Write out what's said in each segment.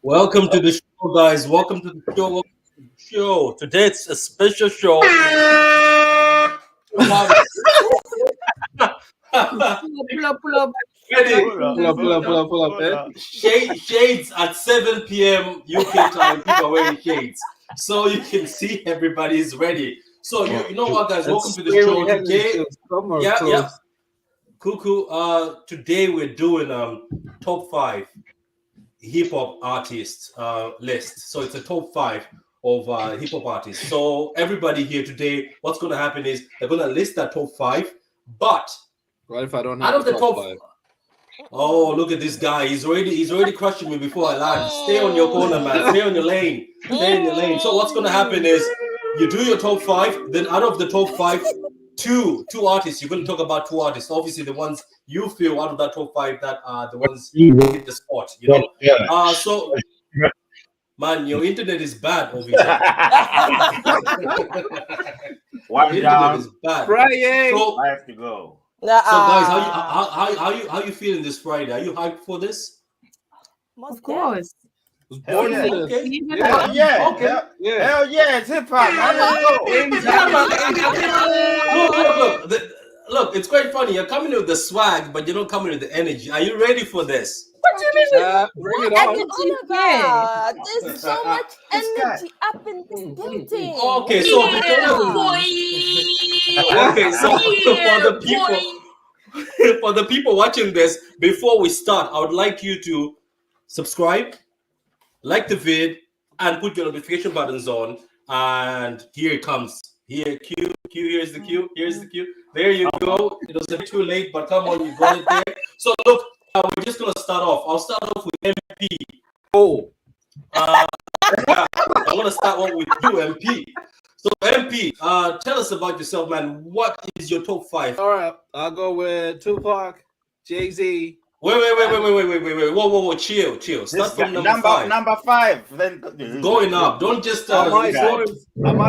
Welcome to the show, guys. Welcome to the show. Welcome to the show. Today it's a special show. Pull up. Ready? Pull up. Shades at 7 p.m. UK time. People are wearing shades, so you can see everybody's ready. So you know what, guys? Welcome to the show today. Yeah. Cuckoo. Today we're doing top 5 hip hop artists list. So it's a top 5 of hip hop artists. So everybody here today, what's going to happen is they're going to list that top 5. But what if I don't have out of the top 5? Oh, look at this guy. He's already crushing me before I land. Stay on your corner, man. Stay on your lane. Stay in your lane. So what's going to happen is you do your top 5. Then out of the top 5, two artists. You're going to talk about 2 artists. Obviously, the ones you feel out of that top 5 that are the ones you hit the spot. You know. Yeah. So, man, your internet is bad over here. Internet is bad. Friday. So, I have to go. So guys, how you feeling this Friday? Are you hyped for this? Of course. Hell yeah. Okay. Hell yeah. Okay. Hell yeah. It's hip hop, man. Let's go. Look, it's quite funny. You're coming with the swag, but you're not coming with the energy. Are you ready for this? What do you mean? Bring it on. There's so much energy up in this building. Okay, so for the people watching this, before we start, I would like you to subscribe, like the vid, and put your notification buttons on. And here it comes. Here, cue. Here's the cue. There you go. It was a bit too late, but come on, you got it there. So look, we're just gonna start off. I'll start off with MP. Oh. I'm gonna start off with you, MP. So MP, tell us about yourself, man. What is your top 5? All right, I'll go with Tupac, Jay-Z. Wait. Whoa. Chill. Start from number 5. Number 5. Then going up. Don't just. Am I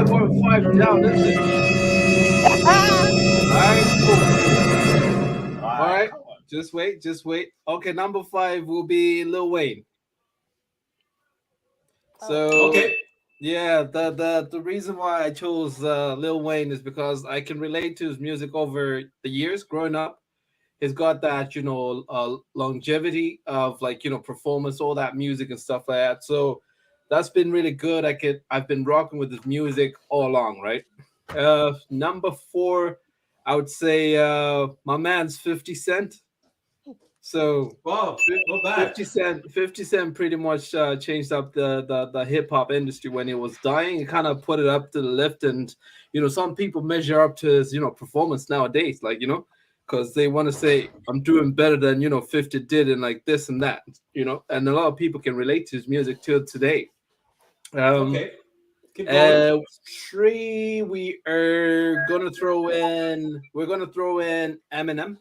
going 5 down? All right. Just wait. Okay, number 5 will be Lil Wayne. So okay. Yeah, the reason why I chose Lil Wayne is because I can relate to his music over the years growing up. He's got that, longevity of performance, all that music and stuff like that. So that's been really good. I've been rocking with his music all along, right? Number 4, I would say my man's 50 Cent. So wow, not bad. 50 Cent pretty much changed up the hip hop industry when he was dying. He kind of put it up to the lift, and some people measure up to his performance nowadays, because they want to say I'm doing better than 50 did and like this and that, and a lot of people can relate to his music till today. Okay. Keep going. 3, we're gonna throw in Eminem.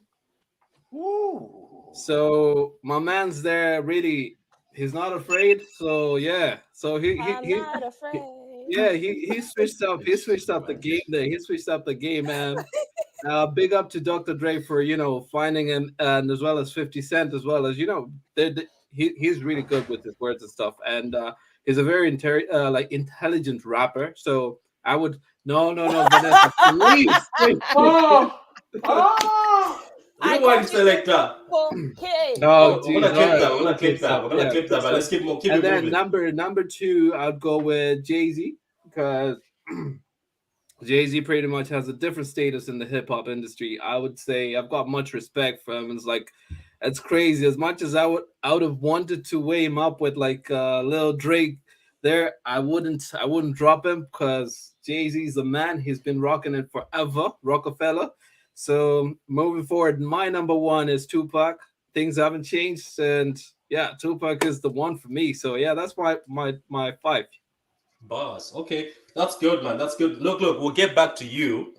Woo. So my man's there, really, he's not afraid. So yeah, so he not afraid. He switched up the game there. He switched up the game, man. Big up to Dr. Dre for finding him, and as well as 50 Cent, as well as he's really good with his words and stuff, and he's a very intelligent rapper. So I would no Vanessa, please. You want to select that? Okay. No, we're gonna clip that. But let's keep it and then moving. number 2, I'd go with Jay-Z, because Jay-Z pretty much has a different status in the hip hop industry. I would say I've got much respect for him. It's crazy. As much as I would have wanted to weigh him up with Lil Drake, there I wouldn't drop him, because Jay-Z's the man. He's been rocking it forever, Rockefeller. So moving forward, my number 1 is Tupac. Things haven't changed, and yeah, Tupac is the one for me. So yeah, that's my 5. Boss. Okay, that's good, man. That's good. Look, we'll get back to you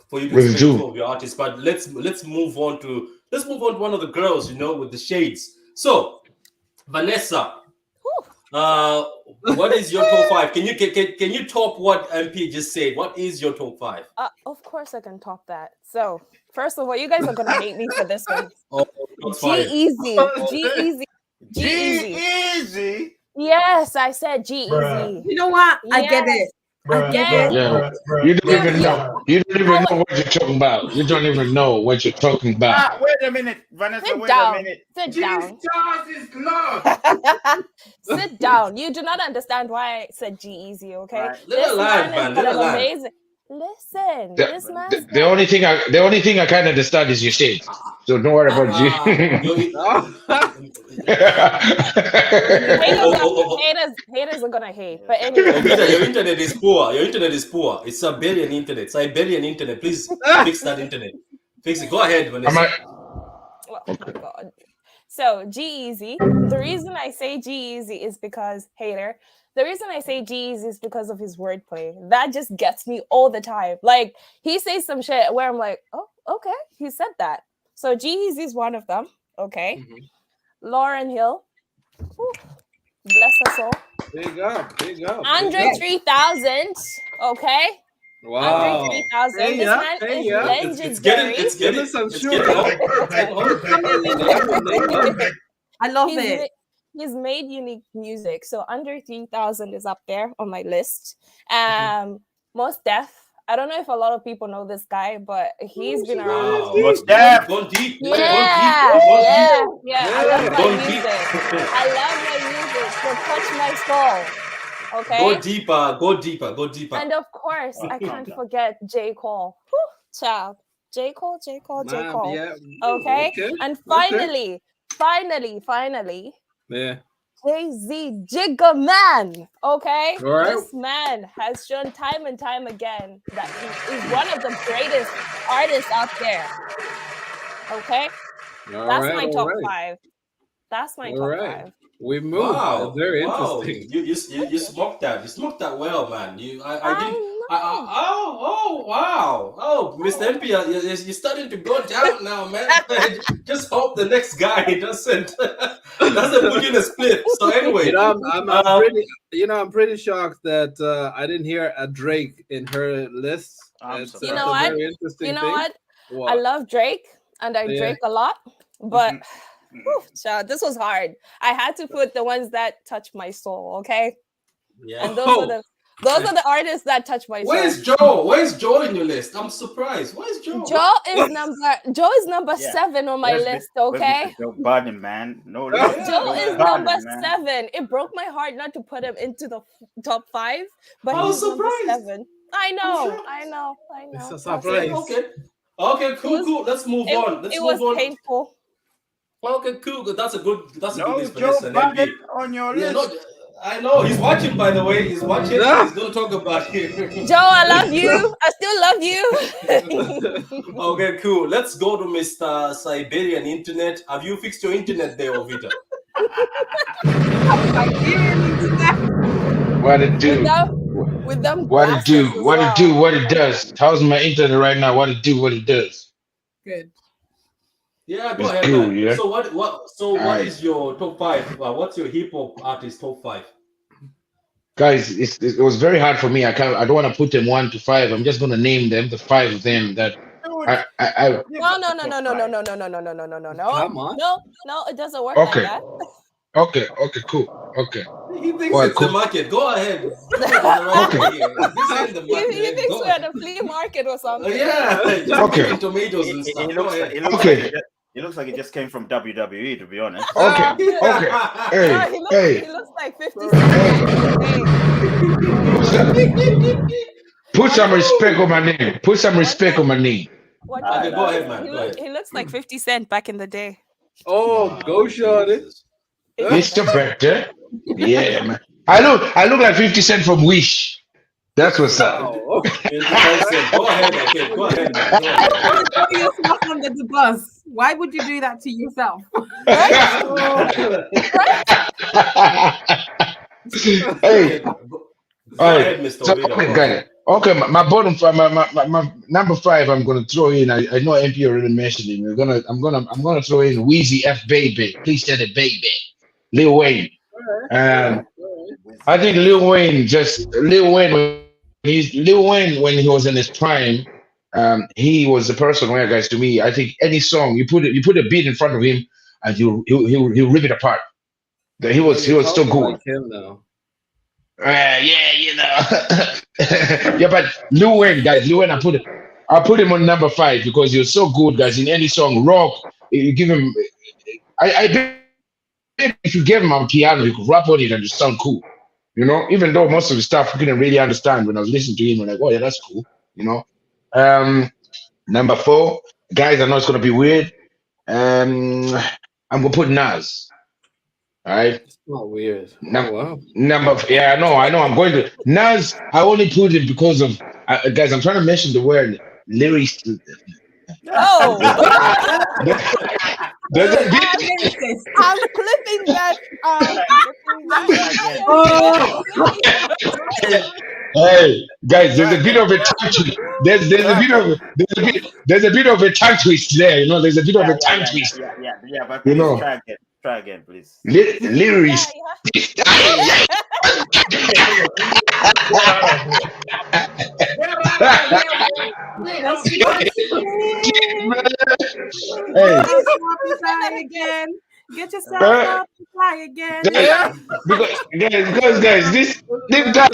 for you to explain 2 of your artists, but let's move on to one of the girls, with the shades. So, Vanessa, what is your top 5? Can you top what MP just said? What is your top 5? Of course I can top that. So first of all, you guys are gonna hate me for this one. Oh, G-Eazy. Yes, I said G-Eazy. You know what? I get it. I get it. Yeah, you don't even know. You don't even know what you're talking about. You don't even know what you're talking about. Wait a minute, Vanessa. Sit Wait down. a minute. Sit down. is love. Sit down. You do not understand why I said G-Eazy, okay? Right. Let her live, man. Let her live. Amazing. Listen, this man. The only thing I kind of understand is your shade. So don't worry about you. Haters are gonna hate. But anyway, your internet is poor. Your internet is poor. It's Siberian internet. Siberian internet. Please fix that internet. Fix it. Go ahead, Vanessa. Oh my God. So G-Eazy. The reason I say G-Eazy is because hater. The reason I say G-Eazy is because of his wordplay. That just gets me all the time. Like, he says some shit where I'm like, oh, okay, he said that. So G-Eazy is one of them. Okay. Lauryn Hill. Whew, bless us all. Big up, big up. Andre 3000. Okay. Wow. Andre 3000. This man is legendary. It's getting some it's sugar. I love it. He's made unique music. So Under 3000 is up there on my list. Most Def. I don't know if a lot of people know this guy, but he's been around. Most Def. Gone deep. Yeah. Gone deep. I love my Gone music. deep. I love my music. So touch my soul. Okay. Go deeper. Go deeper. Go deeper. And of course, I can't forget J. Cole. Whew, child. J. Cole. Yeah. Okay. And finally, Yeah. Jay-Z Jigga Man. Okay. All right. This man has shown time and time again that he is one of the greatest artists out there. Okay. That's my top 5. That's my top 5. We moved. Wow, Very wow. interesting. You smoked that. You smoked that well, man. Oh, Mr. MP, you're starting to go down now, man. Just hope the next guy doesn't put you in a split. So anyway, I'm pretty shocked that I didn't hear a Drake in her list. You know what? Very what? I love Drake and I Drake a lot, but. Whew, child, this was hard. I had to put the ones that touch my soul, okay? Yeah. And those are the artists that touch my soul. Where's Joe? Where's Joe in your list? I'm surprised. Where's Joe? Joe is number 7 on my list, okay? Joe Budden, man. No, Joe is number 7. It broke my heart not to put him into the top 5, but he's number 7. I know. It's a surprise. Okay, cool. Let's move on. It was painful. Okay, cool. That's a good list, Joe Vanessa. Budden on your list. I know he's watching. By the way, he's watching. He's gonna talk about it. Joe, I love you. I still love you. Okay, cool. Let's go to Mr. Siberian Internet. Have you fixed your internet there, Ovita? What it do? With them what it do? What it do? What it does? How's my internet right now? What it do? What it does? Good. Yeah, go ahead. Cool, yeah. So what is your top 5? What's your hip hop artist top 5? Guys, it was very hard for me. I don't want to put them 1 to 5. I'm just gonna name them, the 5 of them that I No. Come on. No, it doesn't work like that. Okay, cool. Okay. He thinks it's the market. Go ahead. Okay. He thinks we're at a flea market or something. Yeah. Okay. Tomatoes and stuff. It looks like it just came from WWE, to be honest. Okay. Hey. He looks like 50 Cent. Put some respect on my name. Put some respect on my name. Okay, go ahead, man. He looks like 50 Cent back in the day. Oh, go shot it. Mr. Vector. Yeah, man. I look like 50 Cent from Wish. That's what's up. Oh, okay. Go ahead, man. Go ahead. Throw yourself under the bus. Why would you do that to yourself? Hey. All right, Mr. So, okay, my bottom 5, my number 5. I'm gonna throw in. I know MP already mentioned it. I'm gonna throw in Weezy F Baby. Please tell it, baby. Lil Wayne. I think Lil Wayne when he was in his prime, he was the person where, guys, to me, I think any song you put a beat in front of him and he'll rip it apart. He was so good. Like him now. Yeah, you know. Yeah, but Lil Wayne, guys, Lil Wayne, I put him on number 5 because he was so good, guys. In any song, rock, you give him. I bet if you gave him a piano, he could rap on it and it sound cool. You know, even though most of the stuff I couldn't really understand when I was listening to him, I'm like, oh yeah, that's cool. You know. Number 4, guys, I know it's gonna be weird. I'm gonna put Nas. All right. It's not weird. Wow. Yeah, I know. I'm going to Nas. I only put it because of guys. I'm trying to mention the word lyrics. Oh, There's a bit. I'm clipping that. Hey, guys, there's a bit of a tongue twist. There's a bit of a tongue twist there. You know, there's a bit of a tongue twist. Yeah. But please try again, please. Lyrics. Get yourself up and fly again. Because guys, this guy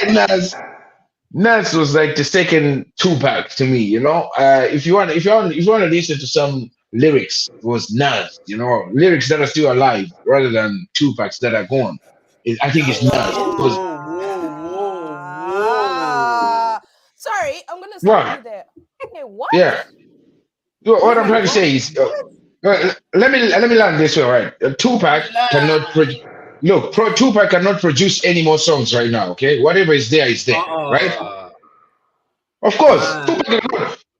Nas was like the second Tupac to me. You know, if you want to listen to some lyrics, it was Nas. You know, lyrics that are still alive rather than Tupac's that are gone. I think it's Nas. Sorry, I'm gonna stop you there. Okay, what? Yeah. What I'm trying to say is, let me land this way, right? Tupac cannot Tupac cannot produce any more songs right now. Okay, whatever is there, right? Of course,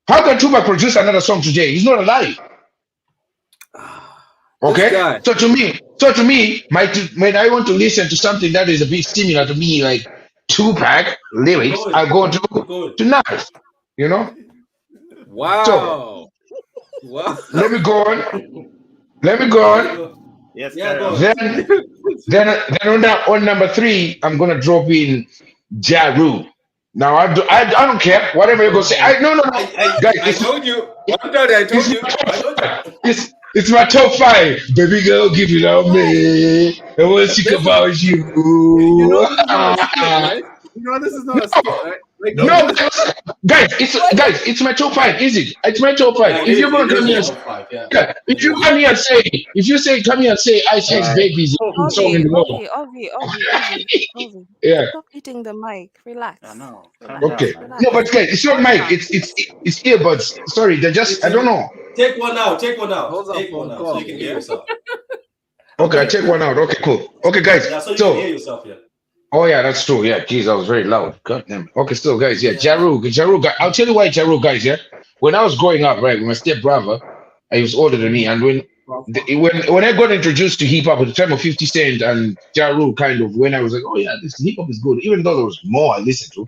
how can Tupac produce another song today? He's not alive. Okay, so to me, when I want to listen to something that is a bit similar to me, like Tupac lyrics, I go to Nas. You know? Wow. So, wow. Let me go on. Yes. Then on number 3, I'm gonna drop in Ja Rule. Now I don't care whatever you're gonna say. No. Guys, I told you. I told you. It's my top 5. Baby girl, give it up me. I want to think about you. You know this is not a skit, right? Like, no, guys, it's my top 5. Is it? It's my top 5. If you're gonna come here, if you come here and say, Ice X Babies, song in the world. Ovi. Yeah. Stop eating the mic. Relax. I know. Okay. No, but guys, it's not mic. It's earbuds. Sorry, they're just. I don't know. Take one out. Take one out. So you can hear yourself. Okay, I take one out. Okay, cool. Okay, guys. Yeah, so you can hear yourself. Yeah. Oh yeah, that's true. Yeah, geez, I was very loud. God damn. Okay, still, guys. Yeah, Ja Rule, guys. I'll tell you why Ja Rule, guys. Yeah, when I was growing up, right, with my stepbrother, he was older than me, and when I got introduced to hip hop at the time of 50 Cent and Ja Rule, kind of when I was like, oh yeah, this hip hop is good, even though there was more I listened to.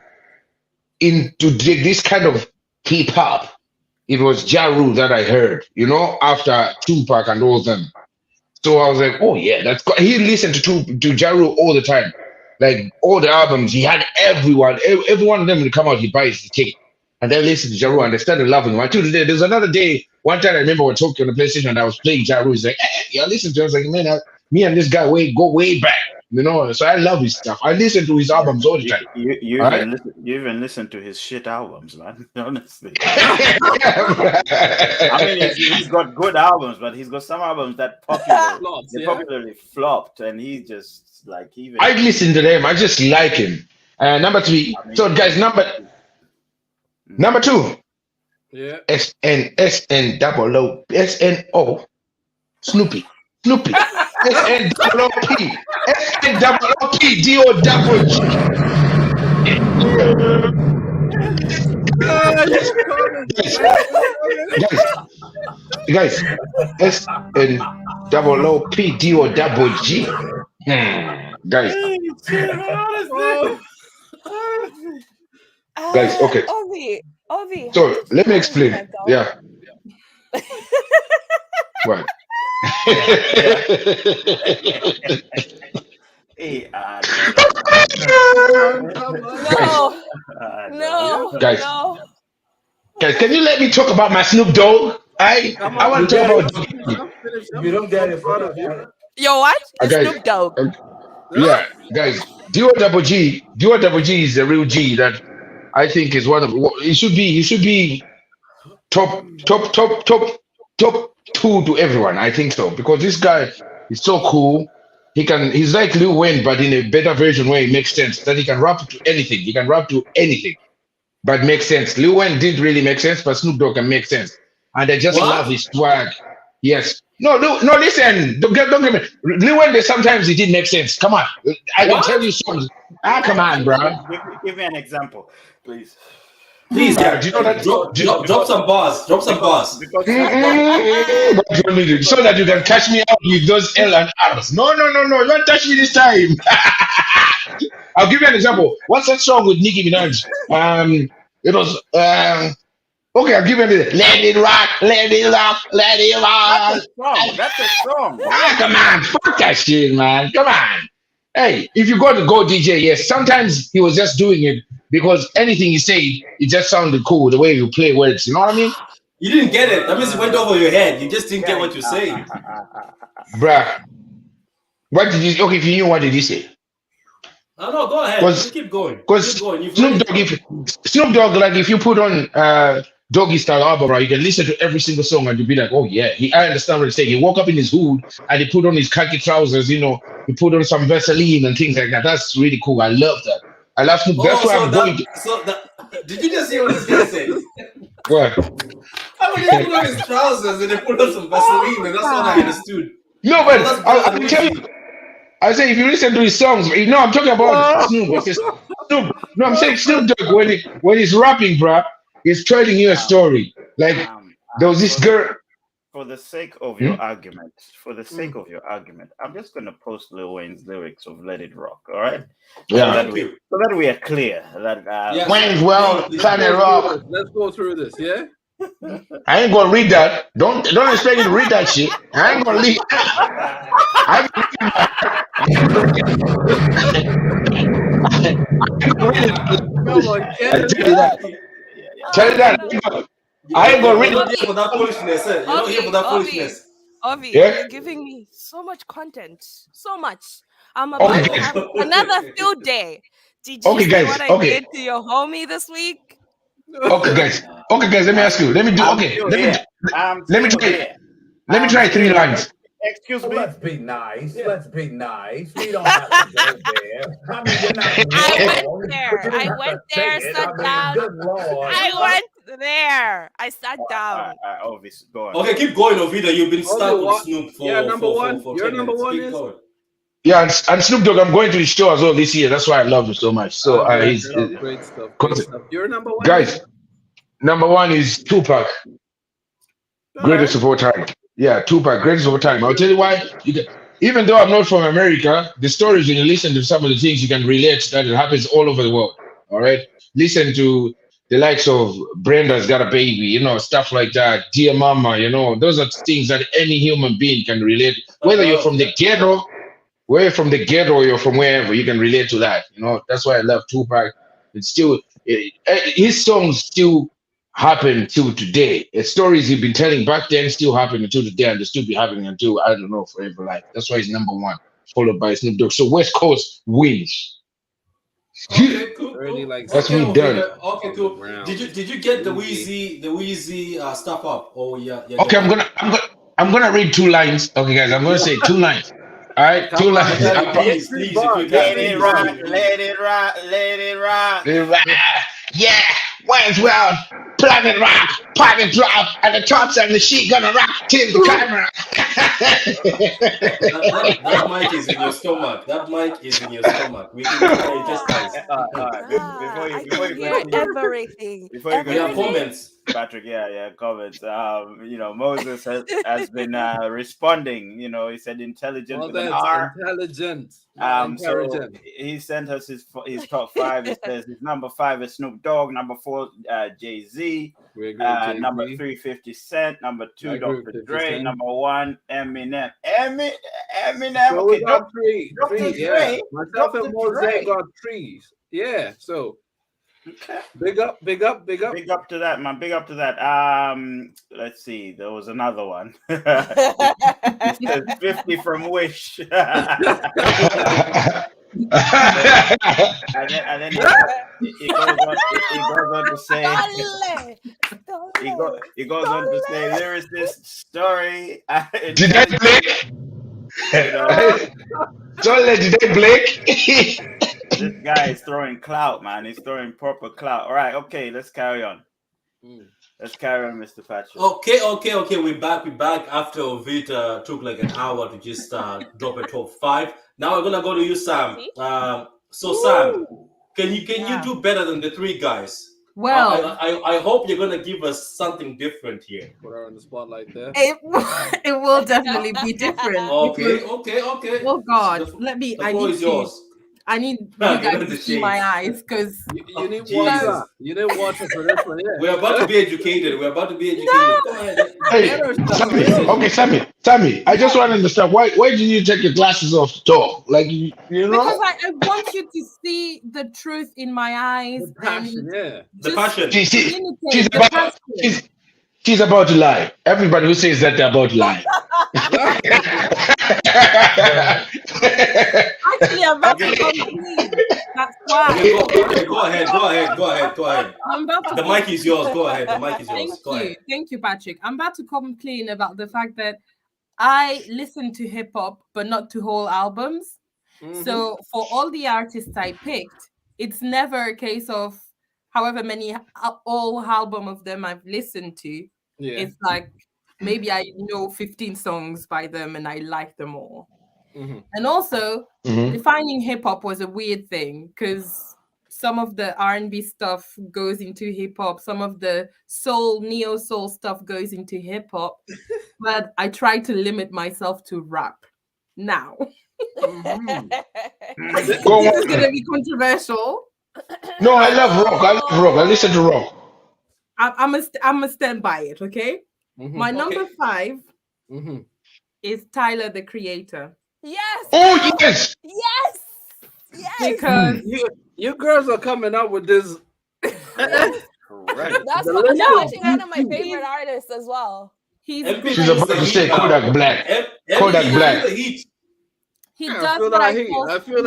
Into this kind of hip hop, it was Ja Rule that I heard, you know, after Tupac and all of them. So I was like, oh yeah, that's good. He listened to Ja Rule all the time. Like all the albums, he had every one of them would come out, he buys the tape. And then listen to Ja Rule and they started loving him. Until today, there's another day, one time I remember we were talking on the PlayStation and I was playing Ja Rule. He's like, yeah, listen to him. I was like, man, me and this guy go way back. You know, so I love his stuff. I listen to his albums all the time. You even listen to his shit albums, man. Honestly. I mean, he's got good albums, but he's got some albums that popularly flopped, and he just like even. I listen to them. I just like him. Number 3. So guys, number 2. Yeah. SNO. Snoopy. SNOOP. SNOOP. DOGG. Guys. SNOOP. DOGG. Guys. Guys, okay. Ovi. So let me explain. Yeah. What? No. Guys, can you let me talk about my Snoop Dogg? I want to talk about. You don't get in front of you. Yo, what? It's Guys, Snoop Dogg. yeah, guys, Duo Double G is the real G that I think is one of. It should be top two to everyone. I think so because this guy is so cool. He's like Lil Wayne, but in a better version where it makes sense that he can rap to anything. He can rap to anything, but makes sense. Lil Wayne didn't really make sense, but Snoop Dogg can make sense, and I just love his swag. Yes. No. Listen. Don't get me. Lil Wayne, sometimes it didn't make sense. Come on, I can tell you songs. Come on, bro. Give me an example, please. Please, do you know that? Drop some bars. Drop some bars. So that you can catch me out with those L and R's. No. You won't touch me this time. I'll give you an example. What's that song with Nicki Minaj? It was okay. I'll give you an example. Let it rock, let it rock, let it rock. That's a song. Come on, fuck that shit, man. Come on. Hey, if you got to go DJ, yes. Sometimes he was just doing it because anything he said, it just sounded cool the way you play words. You know what I mean? You didn't get it. That means it went over your head. You just didn't get what you're saying. Bruh. What did you? Okay, if you knew, what did you say? No, go ahead. Just keep going. Because Snoop Dogg, like if you put on Doggy Style album, right, you can listen to every single song and you'll be like, oh yeah, I understand what he's saying. He woke up in his hood and he put on his khaki trousers, he put on some Vaseline and things like that. That's really cool. I love that. I love Snoop. That's why I'm going to. Did you just hear what this guy said? What? I mean, he put on his trousers and they put on some Vaseline, and that's what I understood. No, but I'll tell you. I say if you listen to his songs, I'm talking about Snoop. No, I'm saying Snoop Dogg when he's rapping, bro, he's telling you a story. Like there was this girl. For the sake of your argument, I'm just gonna post Lil Wayne's lyrics of "Let It Rock." All right. Yeah. So that we are clear that Wayne's Planet Rock. Let's go through this. Yeah. I ain't gonna read that. Don't expect me to read that shit. I ain't gonna read. Tell you that. I ain't gonna read it. You're here for that foolishness. You're not here for that foolishness. Ovi, you're giving me so much content. So much. I'm about to have another field day. Did you see what I did to your homie this week? Okay, guys. Let me ask you. Let me try 3 lines. Excuse me. Let's be nice. We don't have to go there. I went there, sat down. I sat down. Obviously, go on. Okay, keep going, Ovida. You've been stuck with Snoop for number one. For Your number one is. Yeah, and Snoop Dogg, I'm going to his show as well this year. That's why I love him so much. So he's great stuff. Your number one, guys. Number one is Tupac, greatest of all time. Yeah, Tupac, greatest of all time. I'll tell you why. Even though I'm not from America, the stories when you listen to some of the things you can relate that it happens all over the world. All right, listen to the likes of Brenda's Got a Baby, stuff like that. Dear Mama, those are things that any human being can relate. Whether you're from the ghetto. Where you're from the ghetto or you're from wherever, you can relate to that. That's why I love Tupac. It's still his songs still happen till today. The stories he's been telling back then still happen until today, and they still be happening until I don't know forever. Like that's why he's number one, followed by Snoop Dogg. So West Coast wins. Okay, cool. That's me done. Okay, cool. Did you get the Wheezy stuff up? Oh yeah. Okay, I'm gonna read 2 lines. Okay, guys, I'm gonna say 2 lines. All right, 2 lines. Please, let it rock. Yeah, Wayne's World, Planet Rock, Planet Drop, and the tops and the sheet gonna rock till the camera. that mic is in your stomach. We can just guys. Before you everything. Before you go, comments. Patrick, comments. Moses has been responding. He said intelligent with an R. Intelligent. So he sent us his top 5. It says his number 5 is Snoop Dogg, number 4 Jay-Z, number 3 50 Cent, number 2 Dr. Dre, number 1 Eminem. Eminem. So okay, we got 3. Dr. Yeah. Myself and Mose got 3. Yeah. So Big up. Big up to that, man. Big up to that. Let's see. There was another one. It says 50 from Wish. and then he goes on to say he goes on to say lyricist story. Did I blink? Did I blink? This guy is throwing clout, man. He's throwing proper clout. All right, okay, let's carry on. Let's carry on, Mr. Patrick. Okay. We're back after Ovita took like an hour to just drop a top 5. Now we're gonna go to you, Sam. Sam, can you do better than the 3 guys? Well, I hope you're gonna give us something different here. Put her on the spotlight there. it will definitely be different. Okay. Oh God, let me. The floor is yours. I need you guys to see my eyes because you need water. You need water for this one. Yeah. We're about to be educated. No. Go ahead. Hey, Sammy. I just want to understand why did you take your glasses off to talk? Like you know? Because I want you to see the truth in my eyes. The passion, The passion. She's about to lie. Everybody who says that they're about to lie. Actually, I'm about to complain. That's why. Okay, go ahead. The mic is yours. Go ahead. The mic is yours. Thank you, Patrick. I'm about to complain about the fact that I listen to hip hop, but not to whole albums. So for all the artists I picked, it's never a case of however many all album of them I've listened to. Yeah. It's like maybe I know 15 songs by them and I like them all. And also defining hip hop was a weird thing because some of the R&B stuff goes into hip hop, some of the soul, neo soul stuff goes into hip hop, but I try to limit myself to rap now. This is gonna be controversial. No, I love rock. I listen to rock. I'm gonna stand by it. Okay. My number 5 is Tyler the Creator. Yes. Oh yes. Because you girls are coming up with this. That's actually one of my favorite artists as well. She's about to say Kodak Black. Kodak Black. He does what I call I feel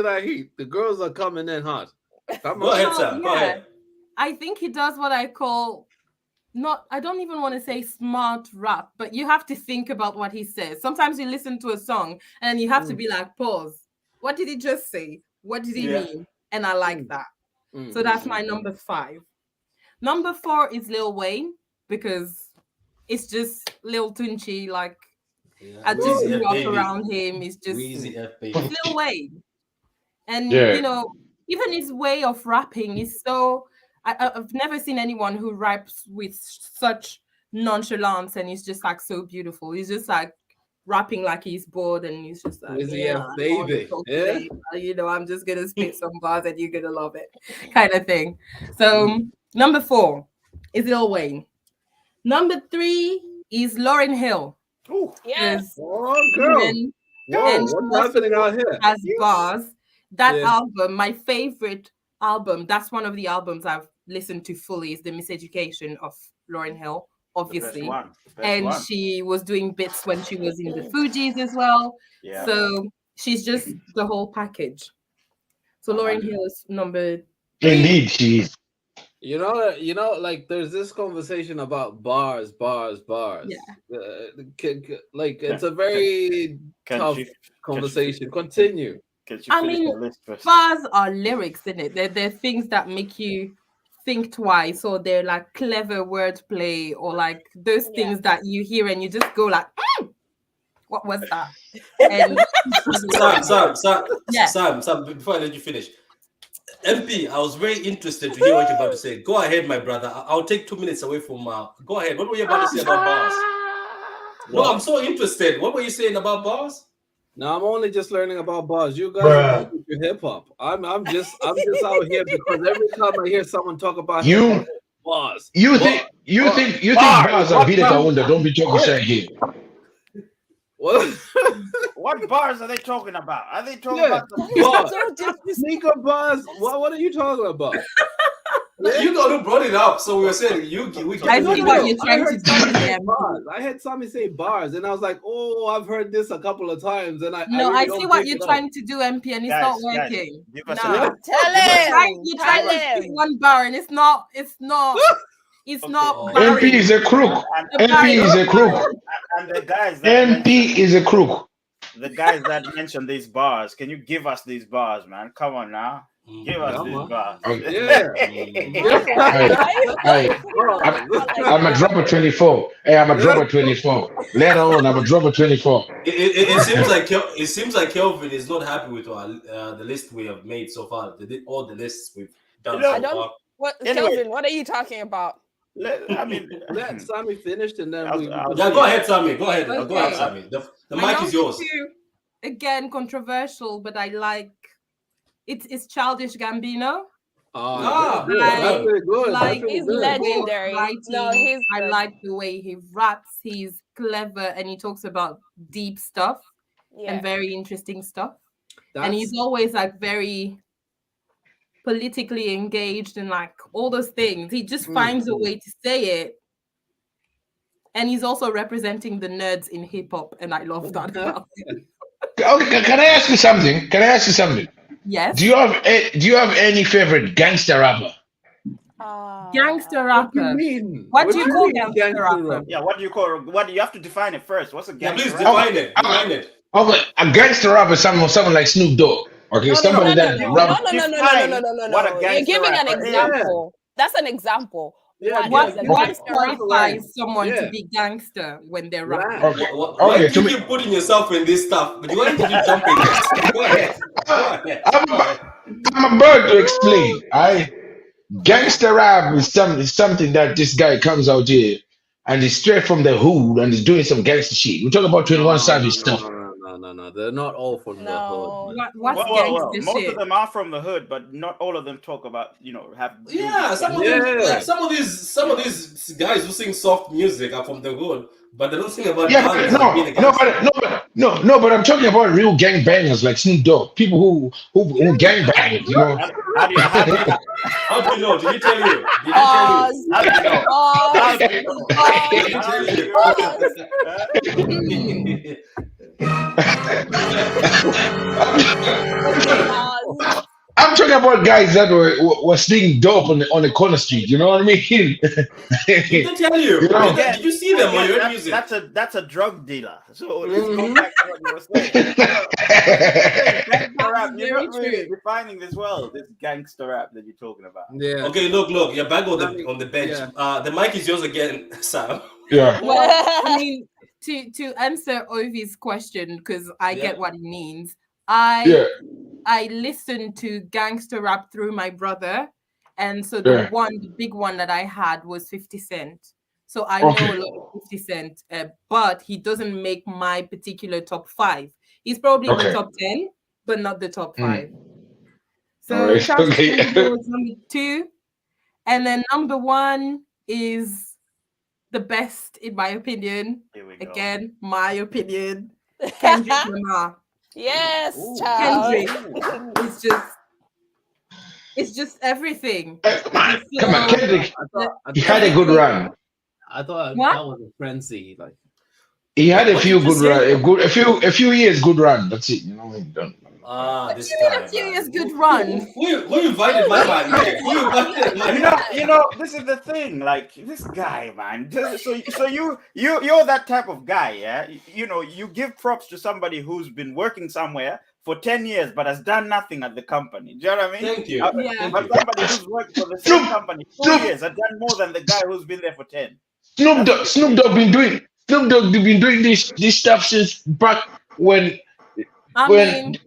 that heat. The girls are coming in hot. Go ahead, Sam. Go ahead. I think he does what I call I don't even want to say smart rap, but you have to think about what he says. Sometimes you listen to a song and you have to be like, pause. What did he just say? What did he mean? And I like that. So that's my number 5. Number 4 is Lil Wayne because it's just Lil Tunchi. Like I just grew up around him. It's just Lil Wayne. And you know, even his way of rapping is so I've never seen anyone who raps with such nonchalance and he's just like so beautiful. He's just like rapping like he's bored and he's just like, baby. Yeah. You know, I'm just gonna spit some bars and you're gonna love it, kind of thing. So number 4 is Lil Wayne. Number 3 is Lauryn Hill. Oh yes. Oh girl. What's happening out here? As bars. That album, my favorite album, that's one of the albums I've listened to fully, is The Miseducation of Lauryn Hill, obviously. She was doing bits when she was in the Fugees as well. Yeah. So she's just the whole package. So Lauryn Hill is number 3. Indeed, she is. You know, like there's this conversation about bars. Yeah. It's a very tough conversation. Continue. I mean, bars are lyrics, isn't it? They're things that make you think twice, or they're like clever wordplay, or like those things that you hear and you just go like, what was that? And Sam, before I let you finish, MP, I was very interested to hear what you're about to say. Go ahead, my brother. I'll take 2 minutes away from. Go ahead. What were you about to say about bars? No, I'm so interested. What were you saying about bars? No, I'm only just learning about bars. You guys are hip hop. I'm just out here because every time I hear someone talk about bars. You think bars are beating Kaunda? Don't be talking shit here. What bars are they talking about? Are they talking about the bars? Sneaker bars? What are you talking about? You know who brought it up, so we were saying I see what you're trying to do. Bars. I had somebody say bars, and I was like, "Oh, I've heard this a couple of times." And I see what you're trying to do, MP, and it's not working. No, tell him. You're trying to pick one bar, and it's not. It's not. MP is a crook. MP is a crook. And the guys. MP is a crook. The guys that mentioned these bars, can you give us these bars, man? Come on now. Give us these bars. I'm a dropper 24. Hey, I'm a dropper 24. Later on, I'm a dropper 24. It seems like Kelvin is not happy with the list we have made so far. All the lists we've done so far. Kelvin, what are you talking about? Let Sammy finish, and then go ahead, Sammy. Go ahead. Okay. Go ahead, Sammy. The mic is yours. Again, controversial, but I like. It's Childish Gambino. That's very good. Like he's legendary. I like the way he raps. He's clever, and he talks about deep stuff and very interesting stuff. And he's always like very politically engaged and like all those things. He just finds a way to say it. And he's also representing the nerds in hip hop, and I love that. Okay, can I ask you something? Yes. Do you have any favorite gangster rapper? Gangster rapper. What do you call gangster rapper? Yeah, what do you call? What do you have to define it first? What's a gangster rapper? Define it. Define it. Okay, a gangster rapper, someone like Snoop Dogg. Okay, somebody that rap. No. You're giving an example. That's an example. What qualifies someone to be gangster when they're rapping? Okay, you keep putting yourself in this stuff, but you want to keep jumping. Go ahead. I'm about to explain. Gangster rap is something that this guy comes out here and he's straight from the hood and he's doing some gangster shit. We're talking about 21 Savage stuff. No. They're not all from the hood. What's gangster shit? Most of them are from the hood, but not all of them talk about, some of these guys who sing soft music are from the hood, but they don't sing about but I'm talking about real gang bangers like Snoop Dogg, people who gang bang, you know. How do you know? Did he tell you? I'm talking about guys that were singing dope on the corner street. You know what I mean? Didn't tell you. Did you see them on your music? That's a drug dealer. So let's go back to what you were saying. You're not really defining this well. This gangster rap that you're talking about. Yeah. Okay. Look. You're back on the bench. Yeah. The mic is yours again, Sam. Yeah. Well, I mean, to answer Ovi's question, because I get what he means. I listened to gangster rap through my brother, and so the big one that I had was 50 Cent. So I know a lot of 50 Cent, but he doesn't make my particular top 5. He's probably in the top 10, but not the top 5. So was number 2, and then number 1 is the best in my opinion. Again, my opinion. Kendrick Lamar. Yes, Kendrick. It's just everything. Come on, Kendrick. He had a good run. I thought that was a frenzy. Like he had a few good run, a few years good run. That's it. You know, he done. This a few years good run. We invited my man. You know, this is the thing. Like this guy, man. So you're that type of guy, yeah. You know, you give props to somebody who's been working somewhere for 10 years but has done nothing at the company. Do you know what I mean? Thank you. But somebody who's worked for the same company 4 years has done more than the guy who's been there for 10. Snoop Dogg been doing this stuff since back when. They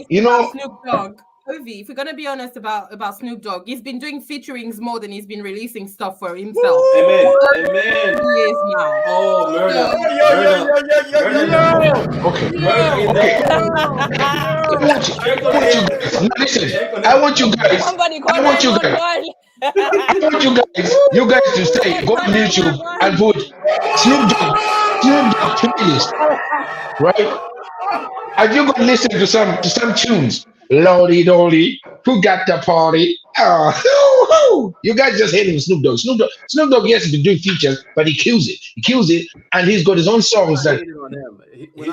you know. Snoop Dogg. Ovi, if we're gonna be honest about Snoop Dogg, he's been doing featurings more than he's been releasing stuff for himself. Amen. Years now. Oh, murder. Listen, I want you guys. You guys to stay, go on YouTube and put Snoop Dogg Snoop Dogg playlist, right? And you go listen to some tunes. Lordy dolly, who got the party? Oh, you guys just hating Snoop Dogg. Snoop Dogg, yes, he can do features, but he kills it. He kills it, and he's got his own songs that.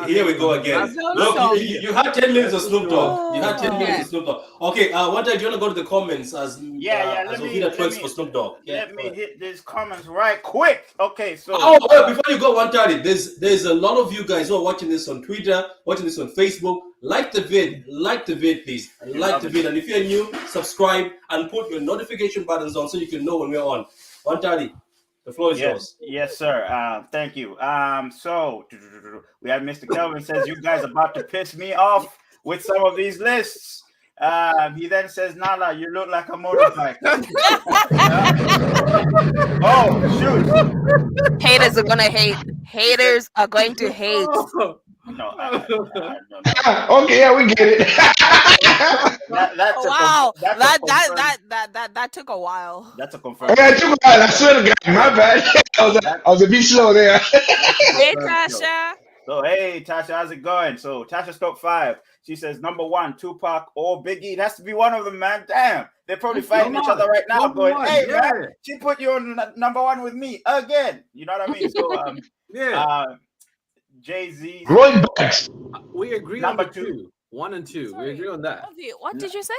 Here we go again. Look, you had 10 minutes of Snoop Dogg. You had 10 minutes of Snoop Dogg. Okay, one time, do you want to go to the comments as Ovida twerks for Snoop Dogg? Let me hit these comments right quick. Okay, so before you go, 130, there's a lot of you guys who are watching this on Twitter, watching this on Facebook. Like the vid, please. Like the vid, and if you're new, subscribe and put your notification buttons on so you can know when we're on. 130. The floor is yours. Yes, sir. Thank you. So we have Mr. Kelvin says you guys are about to piss me off with some of these lists. He then says, Nala, you look like a motorbike. Oh, shoot. Haters are gonna hate. Haters are going to hate. No, Okay, yeah, we get it. That took a while. That's a confirmed. Yeah, it took a while. I swear to God, my bad. I was a bit slow there. Hey, Tasha. So, hey, Tasha, how's it going? So, Tasha's top 5. She says, number 1, Tupac or Biggie. It has to be one of them, man. Damn. They're probably fighting each other right now, going, hey, man, she put you on number 1 with me again. You know what I mean? So, Jay-Z. Lloyd Banks. We agree number on 2. 1 and 2. Sorry, we agree on that. What did you say?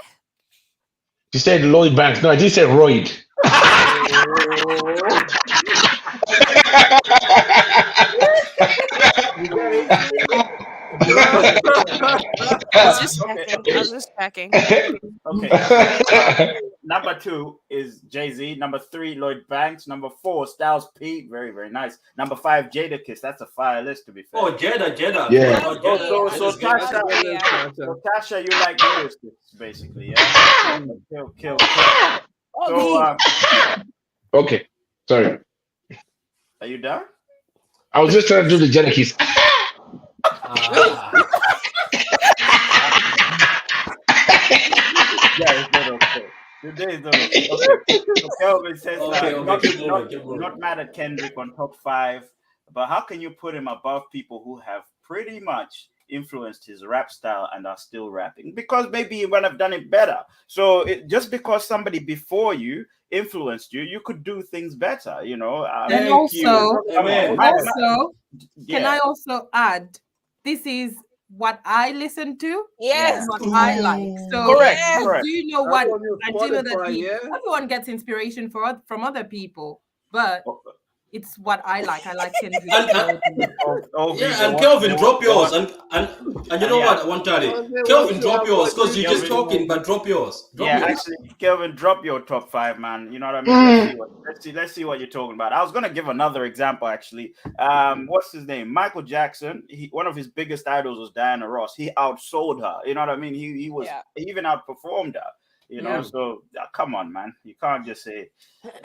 She said Lloyd Banks. No, I just said Royd. I was just checking. Okay. Number 2 is Jay-Z. Number 3, Lloyd Banks. Number 4, Styles P. Very, very nice. Number 5, Jadakiss. That's a fire list, to be fair. Oh, Jada. Yeah. So Tasha, you like lyricists, basically. Yeah. Kill. So, Okay. Sorry. are you done? I was just trying to do the Jadakiss. Yeah, it's not okay. Today is not okay. So Kelvin says, not mad at Kendrick on top 5, but how can you put him above people who have pretty much influenced his rap style and are still rapping? Because maybe he would have done it better. So just because somebody before you influenced you, you could do things better, you know. And also, can I also add, this is what I listen to. Yes, what I like. So correct. Do you know what? I do know that everyone gets inspiration from other people, but it's what I like. I like Kendrick. And Kelvin, drop yours. And you know what? 130. Kelvin, drop yours because you're just talking, but drop yours. Actually, Kelvin, drop your top 5, man. You know what I mean? Let's see what you're talking about. I was gonna give another example, actually. What's his name? Michael Jackson. One of his biggest idols was Diana Ross. He outsold her. You know what I mean? He even outperformed her. You know, so come on, man. You can't just say,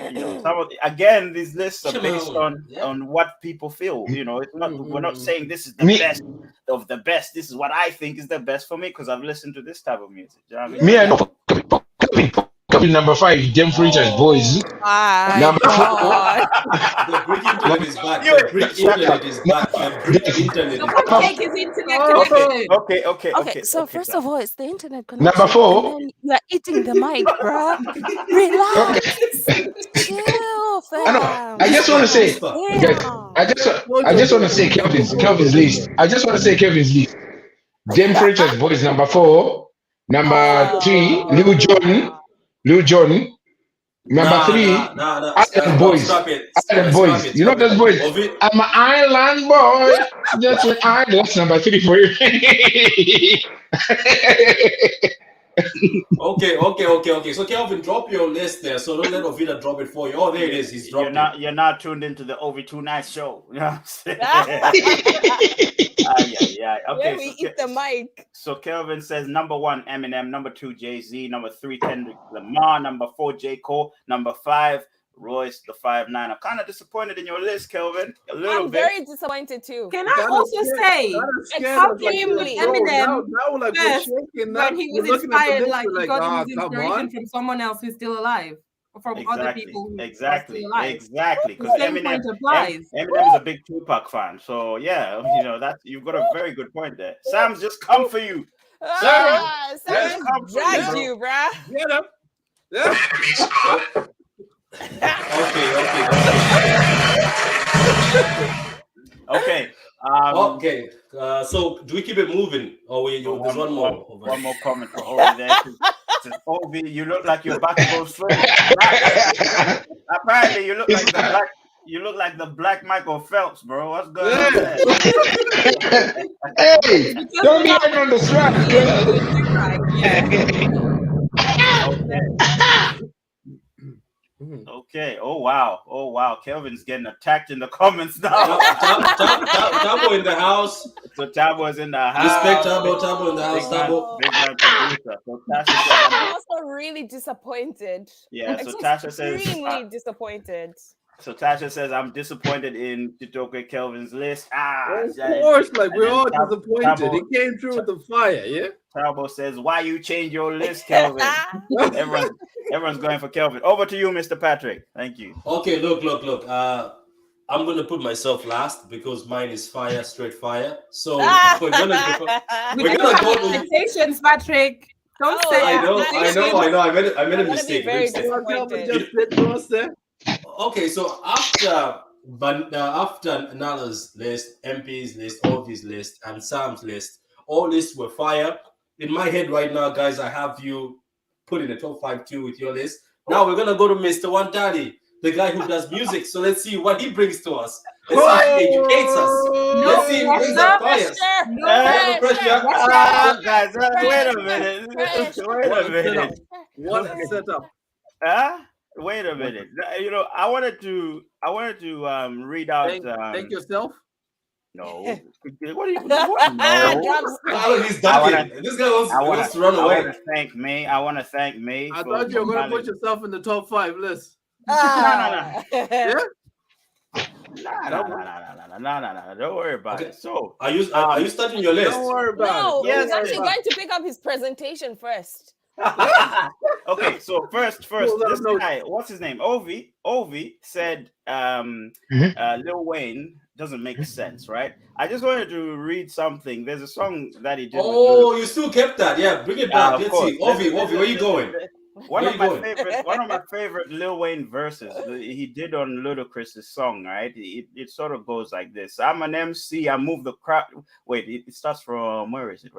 you know, again, these lists are based on what people feel. You know, it's not. We're not saying this is the best of the best. This is what I think is the best for me because I've listened to this type of music. You know what I mean? Me, I know. Number 5, Dem Preachers Boys. Number 4. The Greek internet is back. The Greek internet is back. Take his internet connection. Okay. So first of all, it's the internet connection. Number 4. And then you are eating the mic, bro. Relax. Chill, fam. I just want to say, I just want to say Kelvin's list. I just want to say Kelvin's list. Dem Preachers Boys, number 4. Number 3, Lil Jordan. Number 3, Island Boys. Island Boys. You know those boys? I'm an island boy. That's an island. That's number 3 for you. Okay. So Kelvin, drop your list there. So don't let Ovida drop it for you. Oh, there it is. He's dropped it. You're not tuned into the OV2 Night show. You know what I'm saying? Okay. We eat the mic. So Kelvin says number 1, Eminem. Number 2, Jay-Z. Number 3, Kendrick Lamar. Number 4, J. Cole. Number 5, Royce the 5'9". I'm kind of disappointed in your list, Kelvin. I'm very disappointed too. Can I also say, extremely Eminem when he was inspired, like he got his inspiration from someone else who's still alive. from other people. Exactly. Because Eminem is a big Tupac fan. So yeah, that you've got a very good point there. Sam's just come for you. Sam dragged you, bruh. Get up. Yeah. Okay. So do we keep it moving, or there's one more? One more comment for Ovi there. Ovi, you look like you're about to go straight. Apparently, you look like the black Michael Phelps, bro. What's going on there? Hey, don't be on the strap. Okay. Oh wow. Kelvin's getting attacked in the comments now. Tabo in the house. So Tabo is in the house. Respect Tabo in the house. Tabo. Big man producer. So Tasha says, I'm also really disappointed. Yeah. So Tasha says extremely disappointed. So Tasha says, I'm disappointed in Titoke Kelvin's list. Of course, like we're all disappointed. He came through with the fire, yeah? Tabo says, why you change your list, Kelvin? Everyone's going for Kelvin. Over to you, Mr. Patrick. Thank you. Okay, look. I'm going to put myself last because mine is fire, straight fire. So we're going to go to... Expectations, Patrick. Don't say I know. I made a mistake. Okay, so after Nala's list, MP's list, Ovi's list, and Sam's list, all lists were fire. In my head right now, guys, I have you put in the top 5 too with your list. Now we're gonna go to Mr. Wantali, the guy who does music. So let's see what he brings to us. Let's see if he educates us. Let's see if he brings up bias. No pressure. Guys, wait a minute. What setup? Wait a minute. I wanted to read out. Thank yourself. No. What are you doing? No. He's ducking. This guy wants to run away. I want to thank May. I thought you were going to put yourself in the top 5 list. No. Yeah? No. Don't worry about it. So, are you starting your list? Don't worry about it. No, he's actually going to pick up his presentation first. Okay, so first, this guy, what's his name? Ovi said Lil Wayne doesn't make sense, right? I just wanted to read something. There's a song that he did. Oh, you still kept that? Yeah, bring it back. Let's see. Ovi, where you going? One of my favorite Lil Wayne verses he did on Ludacris's song, right? It sort of goes like this: I'm an MC, I move the crowd. Wait, it starts from where is it?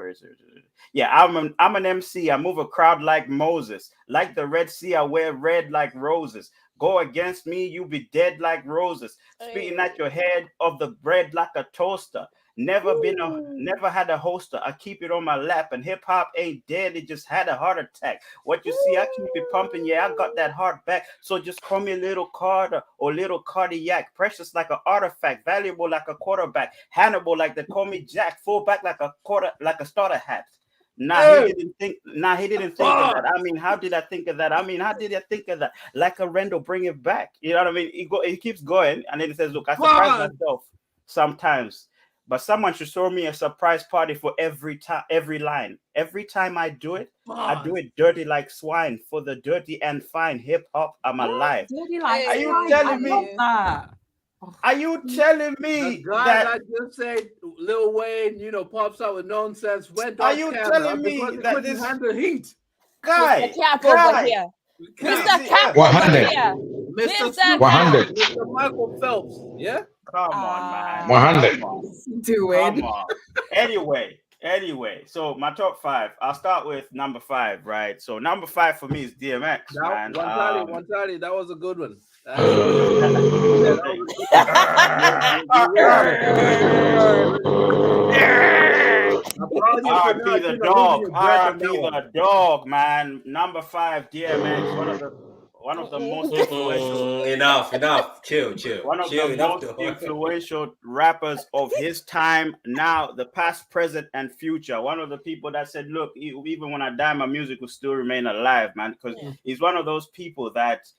Yeah, I'm an MC, I move a crowd like Moses, like the Red Sea, I wear red like roses. Go against me, you be dead like roses. Spitting at your head of the bread like a toaster. Never had a holster. I keep it on my lap, and hip hop ain't dead. It just had a heart attack. What you see, I keep it pumping. Yeah, I got that heart back. So just call me Little Carter or Little Cardiac. Precious like an artifact, valuable like a quarterback, Hannibal like they call me Jack. Fullback like a starter hat. He didn't think of that. I mean, how did I think of that? Like a Randall, bring it back. You know what I mean? He keeps going, and then he says, look, I surprise myself sometimes. But someone should throw me a surprise party for every line. Every time I do it, I do it dirty like swine. For the dirty and fine hip hop, I'm alive. Are you telling me? Are you telling me that I just said Lil Wayne, pops out with nonsense? Are you telling me that this handle heat? Guy, Mr. Cap over here. Mr. Cap 100. Mr. 100. Mr. Michael Phelps. Yeah. Come on, man. 100. Do it. Come on. Anyway, so my top 5. I'll start with number 5, right? So number 5 for me is DMX, man. One tally, that was a good one. R.I.P. the dog. R.I.P. the dog, man. Number 5, DMX. One of the most influential. Enough. Chill. One of the most influential rappers of his time, now, the past, present, and future. One of the people that said, look, even when I die, my music will still remain alive, man. Because he's one of those people that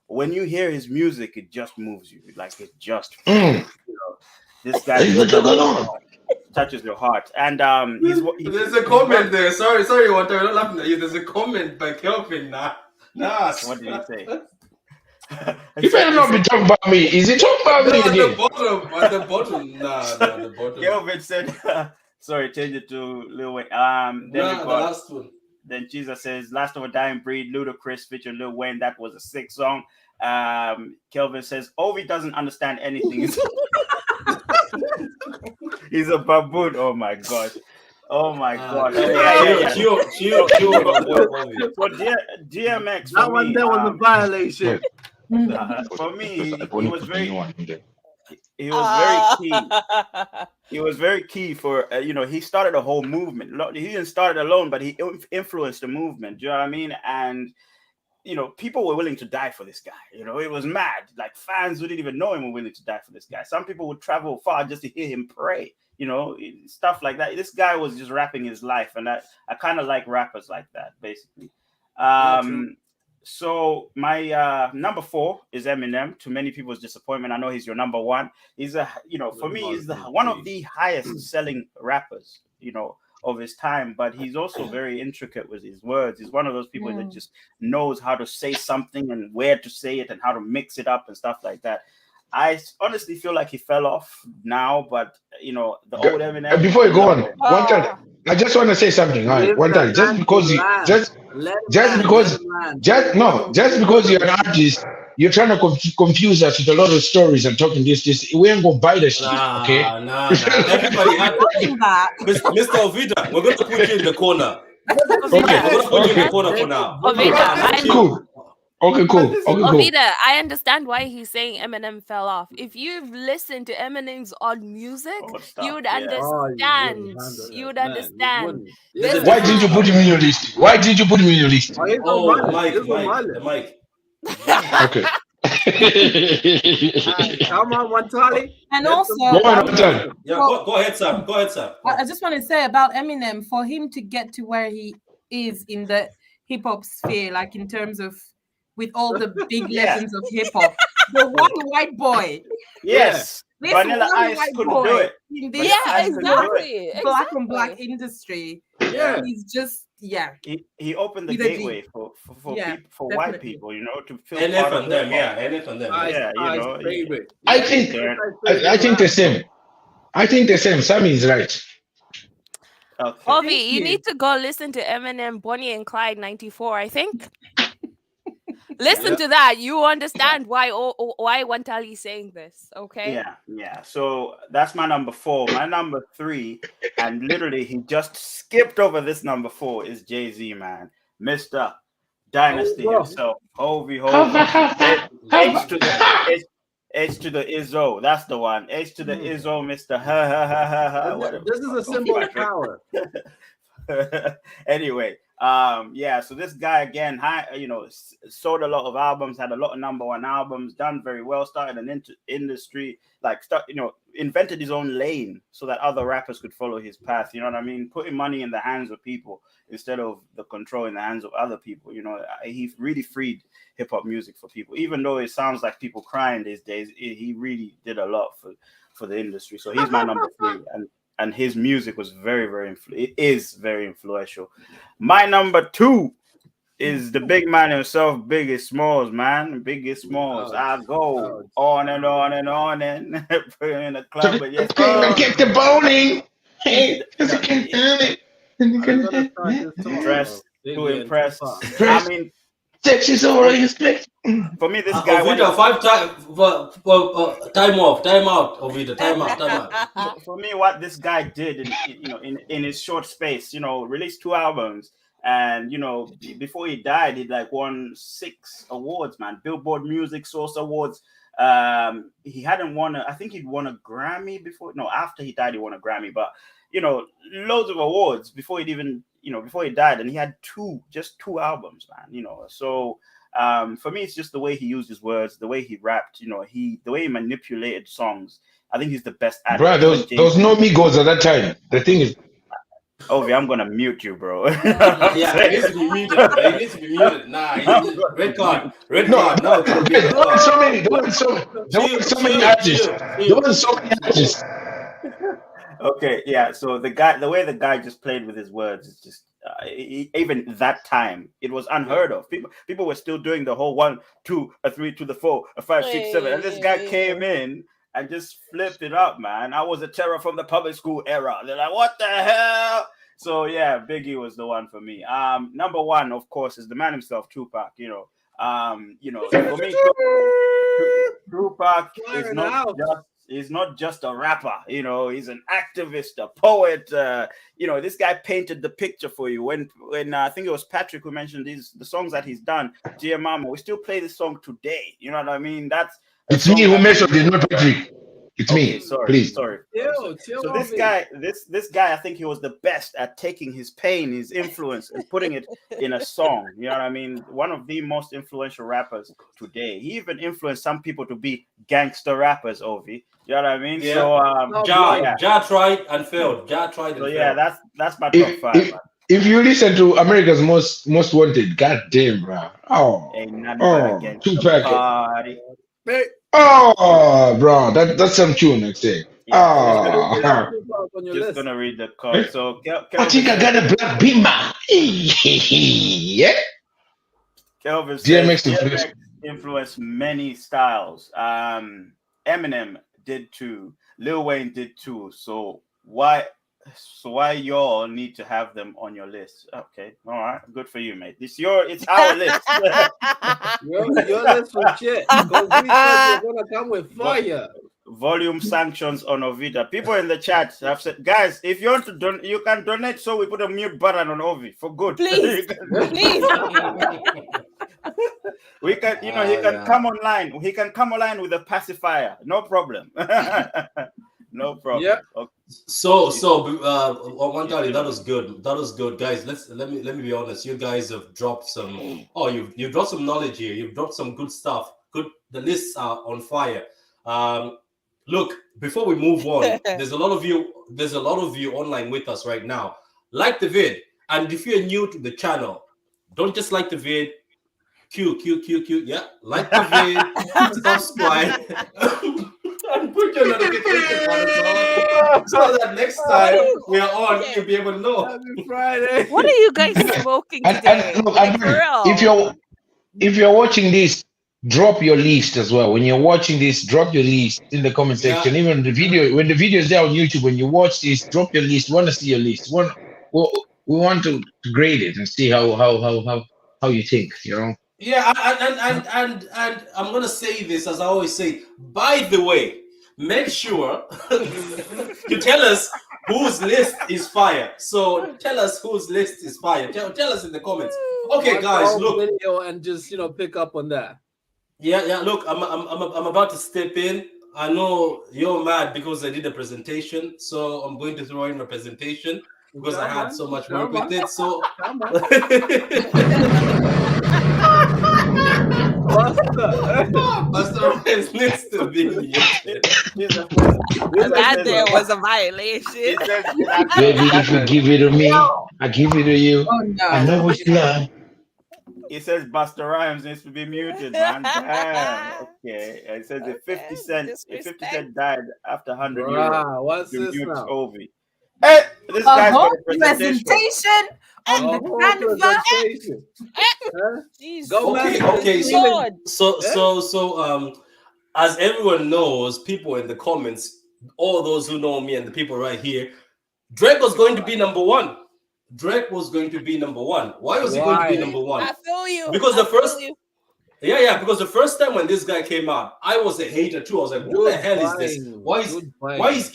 when you hear his music, it just moves you. Like it just, this guy touches your heart. And there's a comment there. Sorry, Walter, I'm not laughing at you. There's a comment by Kelvin now. What did he say? You better not be talking about me. Is he talking about me again? At the bottom. Nah, the bottom. Kelvin said, sorry, change it to Lil Wayne. Then the last one. Then Jesus says, Last of a Dying Breed, Ludacris featuring Lil Wayne. That was a sick song. Kelvin says, Ovi doesn't understand anything. He's a baboon. Oh my god. Oh my god. Chill. For DMX, that one there was a violation. For me, he was very key. He was very key for he started a whole movement. He didn't start it alone, but he influenced the movement. Do you know what I mean? And people were willing to die for this guy. It was mad. Like fans who didn't even know him were willing to die for this guy. Some people would travel far just to hear him pray. Stuff like that. This guy was just rapping his life, and I kind of like rappers like that, basically. So my number 4 is Eminem. To many people's disappointment, I know he's your number 1. He's for me, he's one of the highest selling rappers, of his time, but he's also very intricate with his words. He's one of those people that just knows how to say something and where to say it and how to mix it up and stuff like that. I honestly feel like he fell off now, but the old Eminem. Before you go on, one time, I just want to say something. All right, one time, just because you're an artist, you're trying to confuse us with a lot of stories and talking this. We ain't gonna buy the shit, okay? Nah. Everybody, Mr. Ovida, we're gonna put you in the corner. Okay. We're gonna put you in the corner for now. Cool. Okay, cool. Ovida, I understand why he's saying Eminem fell off.'t you've listened to Eminem's old music, you would understand. You would understand. Why did you put him in your list? The mic. Okay. Come on, Wantali. And also, go ahead, Sam. I just want to say about Eminem, for him to get to where he is in the hip hop sphere, like in terms of with all the big legends of hip hop, the one white boy. Yes. Vanilla Ice couldn't do it. Exactly. Black on black industry. Yeah. He's just He opened the gateway for white people, to feel NF on them, NF on them. I think the same. Sammy is right. Okay. Ovi, you need to go listen to Eminem, Bonnie and Clyde '94, I think. Listen to that. You understand why Wantali is saying this, okay? Yeah. So that's my number 4. My number 3, and literally he just skipped over this number 4, is Jay-Z, man. Mr. Dynasty himself. H to the Izzo. That's the one. H to the Izzo, Mr. This is a symbol of power. Anyway, so this guy again, sold a lot of albums, had a lot of number 1 albums, done very well, started an industry, invented his own lane so that other rappers could follow his path. You know what I mean? Putting money in the hands of people instead of the control in the hands of other people. He really freed hip hop music for people. Even though it sounds like people crying these days, he really did a lot for the industry. So he's my number 3, and his music was very, very very influential. My number 2 is the big man himself, Biggie Smalls, man. Biggie Smalls. I go on and on and on and put in the club. But yes, get the boning. Dressed to impress. I mean, sex is all respect. For me, this guy went 5 times. Time out. Ovida, time out. For me, what this guy did, in his short space, released 2 albums, and before he died, he won 6 awards, man. Billboard Music Source Awards. He hadn't won. I think he'd won a Grammy before. No, after he died, he won a Grammy. But loads of awards before he'd even. Before he died, and he had just two albums, man. So for me, it's just the way he used his words, the way he rapped, the way he manipulated songs. I think he's the best at it. Bro, there was no Migos at that time. The thing is, Ovi, I'm gonna mute you, bro. He needs to be muted. Nah, red card. No, there weren't so many artists. Okay, so the way the guy just played with his words is just even that time, it was unheard of. People were still doing the whole 1, 2, a 3 to the 4, a 5, 6, 7, and this guy came in and just flipped it up, man. I was a terror from the public school era. They're like, what the hell? So yeah, Biggie was the one for me. Number one, of course, is the man himself, Tupac. For me, Tupac is not just a rapper. He's an activist, a poet. This guy painted the picture for you. When I think it was Patrick who mentioned the songs that he's done. Dear Mama, we still play this song today. You know what I mean? It's me who mentioned it, not Patrick. It's me. Please. Sorry. So this guy, I think he was the best at taking his pain, his influence, and putting it in a song. You know what I mean? One of the most influential rappers today. He even influenced some people to be gangster rappers, Ovi. You know what I mean? Yeah. So Ja tried and failed. Ja tried and failed. Yeah, that's my top 5. If you listen to America's Most Wanted, goddamn, bro. Tupac. Party. Bro, that's some tune next day. Just gonna read the card. So I think I got a black beamer. Yeah. Kelvin says DMX influenced many styles. Eminem did too. Lil Wayne did too. So why y'all need to have them on your list? Okay, all right, good for you, mate. It's our list. your list for shit. Because we said you're gonna come with fire. Volume sanctions on Ovita. People in the chat have said, guys, if you want to donate, you can donate. So we put a mute button on Ovi for good. Please. We can, he can come online. He can come online with a pacifier. No problem. No problem. Yeah. Okay. So one time that was good. That was good, guys. Let me be honest. You guys have dropped some. Oh, you've dropped some knowledge here. You've dropped some good stuff. Good. The lists are on fire. Look, before we move on, there's a lot of you online with us right now. Like the vid, and if you're new to the channel, don't just like the vid. Q. Yeah, like the vid. Subscribe. And put your notification on so that next time we are on, you'll be able to know. Happy Friday. What are you guys smoking today? If you're watching this, drop your list as well. When you're watching this, drop your list in the comment section. Yeah. Even the video, when the video is there on YouTube, when you watch this, drop your list. We want to see your list. We want to grade it and see how you think. Yeah, and I'm gonna say this as I always say. By the way, make sure you tell us whose list is fire. So tell us whose list is fire. Tell us in the comments. Okay, guys, look. Video and just pick up on that. Yeah. Look, I'm about to step in. I know you're mad because I did a presentation, so I'm going to throw in a presentation because I had so much work with it. So. Buster Rhymes needs to be muted. That there was a violation. Baby, if you give it to me, I give it to you. Oh, no. I know what you love. He says Buster Rhymes needs to be muted, man. Okay. It says if 50 Cent died after 100 years, what's this mute now? Ovi. Hey, this guy's got a presentation on the canvas. Okay. So, as everyone knows, people in the comments, all those who know me and the people right here, Drake was going to be number one. Drake was going to be number one. Why was he going to be number one? I feel you. Because because the first time when this guy came out, I was a hater too. I was like, "What the hell is this? Why is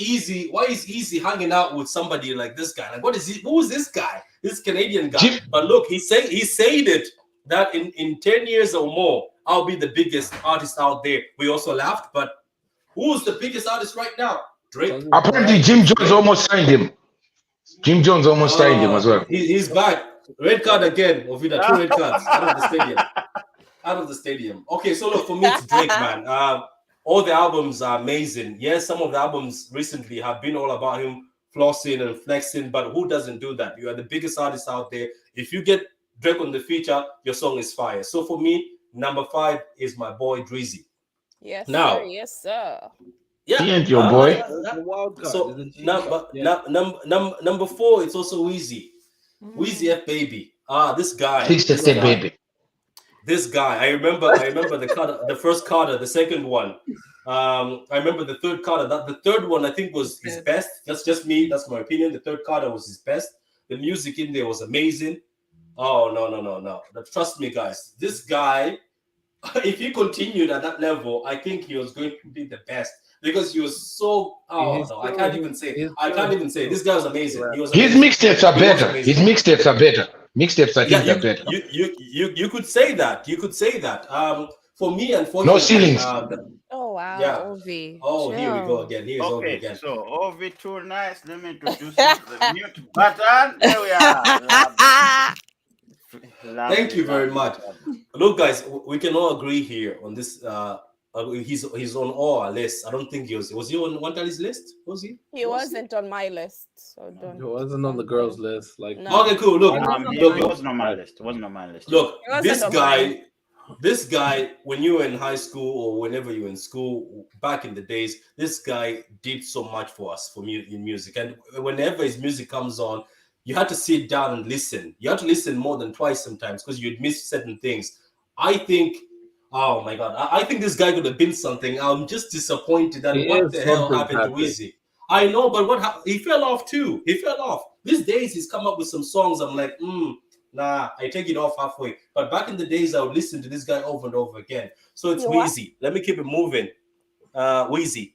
Easy hanging out with somebody like this guy? Like, what is he? Who is this guy? This Canadian guy?" But look, he said it that in 10 years or more, I'll be the biggest artist out there. We also laughed, but who's the biggest artist right now? Drake. Apparently, Jim Jones almost signed him. Jim Jones almost signed him as well. He's back. Red card again. Ovida, 2 red cards out of the stadium. Out of the stadium. Okay, so look, for me, it's Drake, man. All the albums are amazing. Yes, some of the albums recently have been all about him flossing and flexing, but who doesn't do that? You are the biggest artist out there. If you get Drake on the feature, your song is fire. So for me, number 5 is my boy Drizzy. Yes, now, sir. Yes, sir. Yeah, He ain't your boy. So number 4, it's also easy. Weezy F Baby. This guy. Fix the same baby. This guy. I remember the Carter, the first Carter, the second one. I remember the third Carter. The third one I think was his best. That's just me. That's my opinion. The third Carter was his best. The music in there was amazing. Oh no. Trust me, guys. This guy, if he continued at that level, I think he was going to be the best because he was so. I can't even say. This guy was amazing. He was amazing. His mixtapes are better. His mixtapes are better. Mixtapes I think are better. You could say that. You could say that. For me, unfortunately, no ceilings. Oh wow, Yeah. Ovi. Oh, Chill. here we go again. Here's Ovi again. So Ovi, too nice. Let me introduce you to the mute button. There we are. Thank you very much. Look, guys, we can all agree here on this. He's on all our lists. I don't think he was he on Untitled's list? Was he? He wasn't on my list, so don't. He wasn't on the girls' list. Like, No. Okay, cool. Look, It wasn't on my list. It wasn't on my list. Look, He wasn't this on guy. This guy, when you were in high school or whenever you were in school back in the days, this guy did so much for us in music. And whenever his music comes on, you had to sit down and listen. You had to listen more than twice sometimes because you'd miss certain things. I think, oh my God, I think this guy could have been something. I'm just disappointed that what the hell happened to Weezy. I know, but he fell off too. He fell off. These days he's come up with some songs. I'm like, nah, I take it off halfway. But back in the days, I would listen to this guy over and over again. So it's Weezy. Let me keep it moving. Weezy.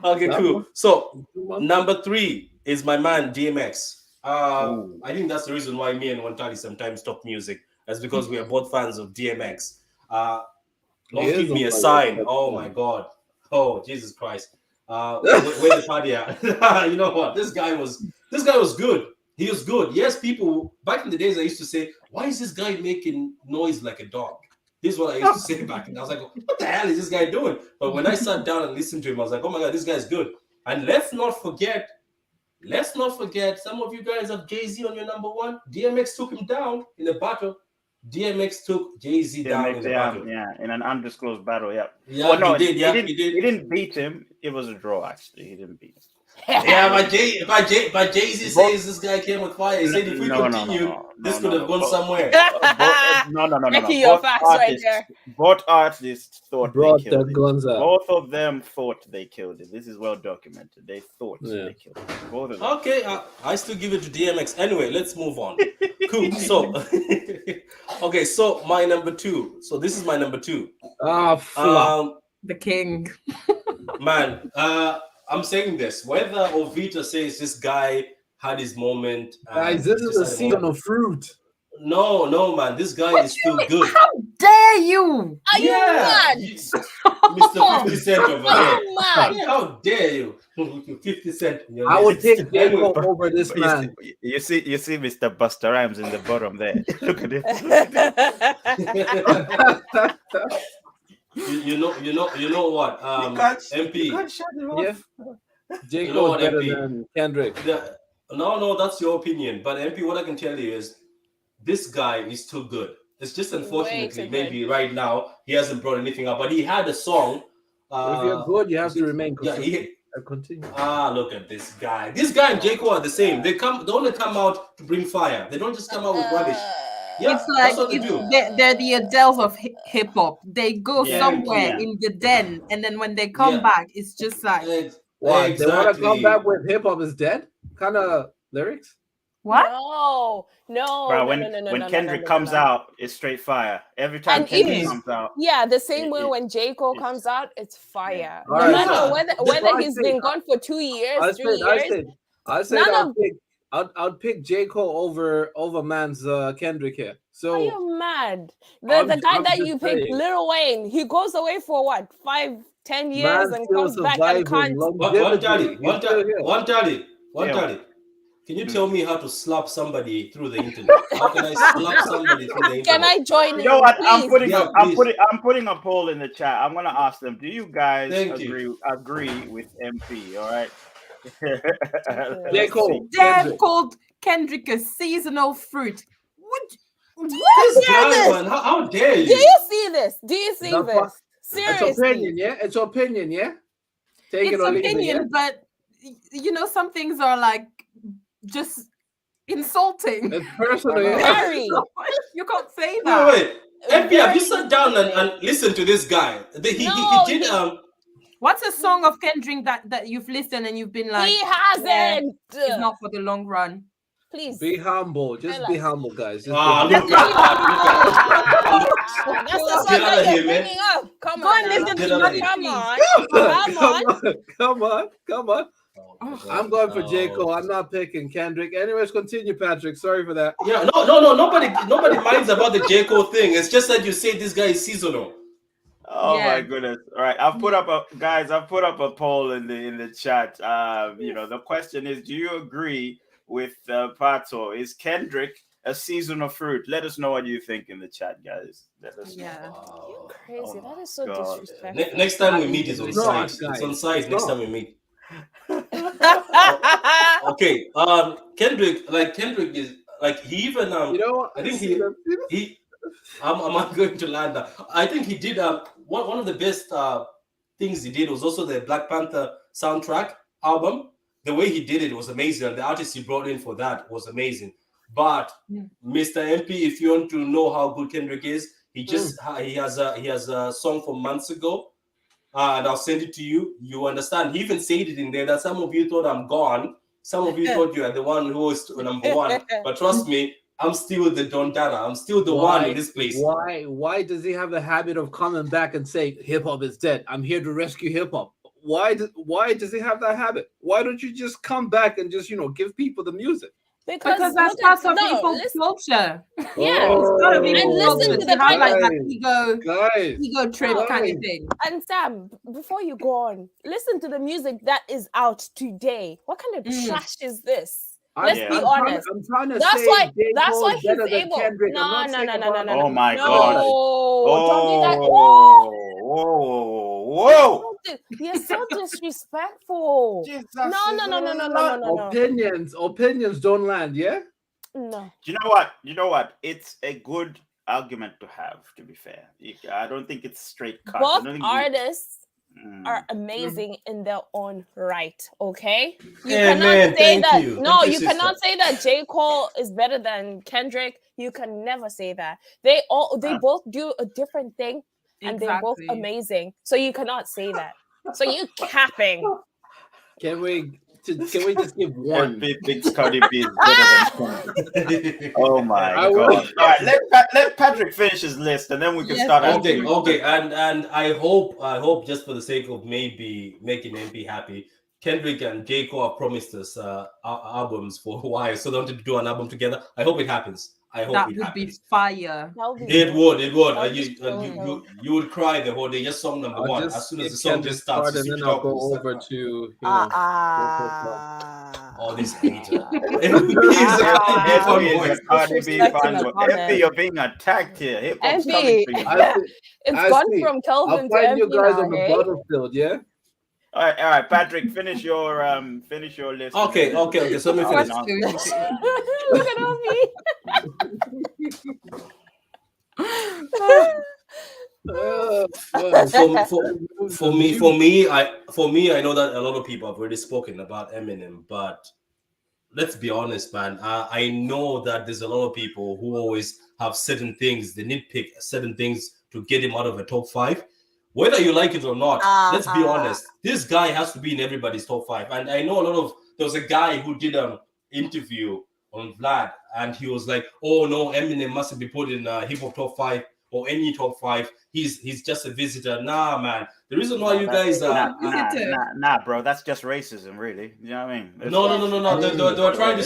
Okay, cool. So number 3 is my man DMX. I think that's the reason why me and Wantali sometimes talk music. That's because we are both fans of DMX. Don't give me a sign. Oh my God. Oh Jesus Christ. Where the party at? You know what? This guy was good. He was good. Yes, people back in the days I used to say, why is this guy making noise like a dog? This is what I used to say back, and I was like, what the hell is this guy doing? But when I sat down and listened to him, I was like, oh my God, this guy's good. And let's not forget, some of you guys have Jay-Z on your number 1. DMX took him down in a battle. DMX took Jay-Z down in a battle. Yeah, in an undisclosed battle, yeah. Yeah, well, no, he did. He didn't beat him. It was a draw, actually. He didn't beat him. Yeah, but Jay-Z says this guy came with fire. He said if we continue, this could have gone somewhere. Both artists thought brought they killed their guns out. Both of them thought they killed it. This is well documented. They thought they killed it. Both of them. Okay, I still give it to DMX. Anyway, let's move on. Cool. So, okay, so my number 2. So this is my number 2. The king. Man, I'm saying this. Whether Ovita says this guy had his moment. Guys, this is a season of fruit. No, man. This guy is still good. How dare you? Are you mad? Mr. 50 Cent over here. How dare you? 50 Cent. I would take J-Cole over this man. You see Mr. Busta Rhymes in the bottom there. Look at it. You know what? MP. You can't shut it off. Yeah. J-Cole is better MP? than Kendrick. No, that's your opinion. But MP, what I can tell you is this guy is too good. It's just unfortunately, maybe right now he hasn't brought anything up, but he had a song. If you're good, you have to remain good. Continue. Look at this guy. This guy and J. Cole are the same. They only come out to bring fire. They don't just come out with rubbish. Yeah, it's like that's what they do. They're the Adele of hip hop. They go somewhere in the den, and then when they come back, it's just like what? Exactly. They want to come back with hip hop is dead kind of lyrics. What? No. Bro, when Kendrick comes out, it's straight fire. Every time Kendrick comes out. Yeah, the same way when J. Cole comes out, it's fire. No matter whether he's been gone for 2 years, 3 years. I said I'd pick J. Cole over man's Kendrick here. So are you mad? The guy that you picked, Lil Wayne, he goes away for what, 5-10 years and comes back and can't. One tally. Can you tell me how to slap somebody through the internet? How can I slap somebody through the internet? Can I join? You know what? I'm putting a poll in the chat. I'm gonna ask them. Do you guys agree with MP? All right. J. Cole. Damn called Kendrick a seasonal fruit. What? This guy, man, how dare you? Do you see this? Seriously. It's opinion, yeah. It's opinion, yeah. Take it or leave it, yeah? But some things are like just insulting. It's personal. Very. You can't say that. Wait. MP, have you sat down and listened to this guy? He did What's a song of Kendrick that you've listened and you've been like, he hasn't. It's not for the long run. Please be humble. Just be humble, guys. Look at that. That's the song that you're bringing up. Come on, listen to me. Come on. I'm going for J. Cole. I'm not picking Kendrick. Anyways, continue, Patrick. Sorry for that. Yeah, no. Nobody minds about the J. Cole thing. It's just that you say this guy is seasonal. Oh my goodness! All right, I've put up a poll in the chat. The question is: do you agree with Pato? Is Kendrick a seasonal fruit? Let us know what you think in the chat, guys. Let us know. Wow. You're crazy. That is so disrespectful. Next time we meet is on site. It's on site. Next time we meet. Okay. Kendrick is like he even I think he I'm going to land that. I think he did one of the best things he did was also the Black Panther soundtrack album. The way he did it was amazing, and the artist he brought in for that was amazing. But Mr. MP, if you want to know how good Kendrick is, he has a song from months ago, and I'll send it to you. You understand? He even said it in there that some of you thought I'm gone. Some of you thought you are the one who is number one. But trust me, I'm still the Don Dada. I'm still the one in this place. Why does he have the habit of coming back and say hip hop is dead? I'm here to rescue hip hop. Why does he have that habit? Why don't you just come back and just give people the music? Because that's part of people's culture. Yeah, it's gotta be. And listen to the kind of that ego trip kind of thing. And Sam, before you go on, listen to the music that is out today. What kind of trash is this? Let's be honest. I'm trying to that's say why he's able. No. Oh my God! Don't do that. Whoa! You're so disrespectful. No. Opinions don't land. Yeah. No. You know what? It's a good argument to have. To be fair, I don't think it's straight cut. Both artists are amazing in their own right. Okay, you cannot say that. No, you cannot say that J. Cole is better than Kendrick. You can never say that. They both do a different thing, and they're both amazing. So you cannot say that. So you capping. Can we just give one? Big Cardi B is better than Oh my God! All right, let Patrick finish his list, and then we can start. Okay, and I hope just for the sake of maybe making MP happy, Kendrick and J. Cole have promised us albums for a while, so they want to do an album together. I hope it happens. I hope that it would happens. Be fire. It would. You would cry the whole day. Just song number one. As soon as the song just starts, and then I'll go over to all these haters. MP, you're being attacked here. It's gone from Kelvin to MP. I'll find you guys on the battlefield. Yeah. All right, Patrick, finish your list. Okay. So let me finish. Look at me. For me, I know that a lot of people have already spoken about Eminem, but let's be honest, man. I know that there's a lot of people who always have certain things. They nitpick certain things to get him out of a top 5. Whether you like it or not, let's be honest. This guy has to be in everybody's top 5. And I know there was a guy who did an interview on Vlad, and he was like, "Oh no, Eminem mustn't be put in hip hop top 5 or any top 5. He's just a visitor." Nah, man. The reason why you guys nah, bro. That's just racism, really. You know what I mean? No. They're trying to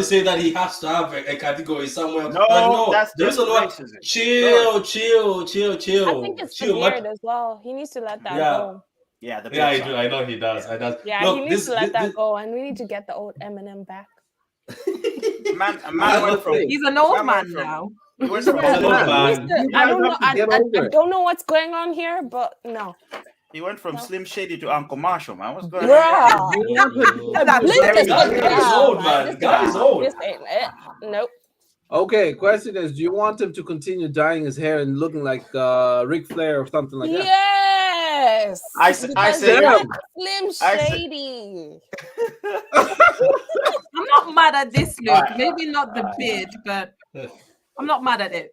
say that he has to have a category somewhere. No, that's the reason why. Chill. I think it's the beard as well. He needs to let that go. Yeah, I know he does. Yeah, he needs to let that go, and we need to get the old Eminem back. Man he's an old man now. I don't know what's going on here, but no. He went from Slim Shady to Uncle Marshall, man. What's going on? He's old, man. The guy is old. This ain't it. Nope. Okay, question is, do you want him to continue dyeing his hair and looking like Ric Flair or something like that? Yes. I said Slim Shady. I'm not mad at this look. Maybe not the beard, but I'm not mad at it.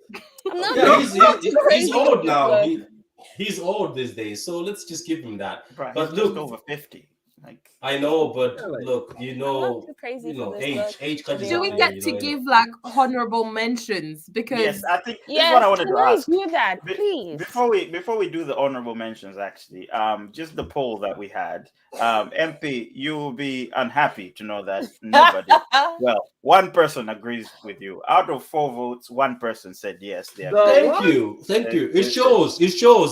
I'm not. Yeah, he's crazy old with now. this look. He's old these days, so let's just give him that. Right, But he's look, just over 50. Like I know, but look, I'm not too crazy for this look. age catches Do up we to get you, to you know. give like honorable mentions? Because yes, I think this is Yes, what I wanted can to I ask. do that, please? Before we do the honorable mentions, actually, just the poll that we had, MP, you will be unhappy to know that nobody, well, one person agrees with you. Out of 4 votes, one person said yes. They agree. Thank you. It shows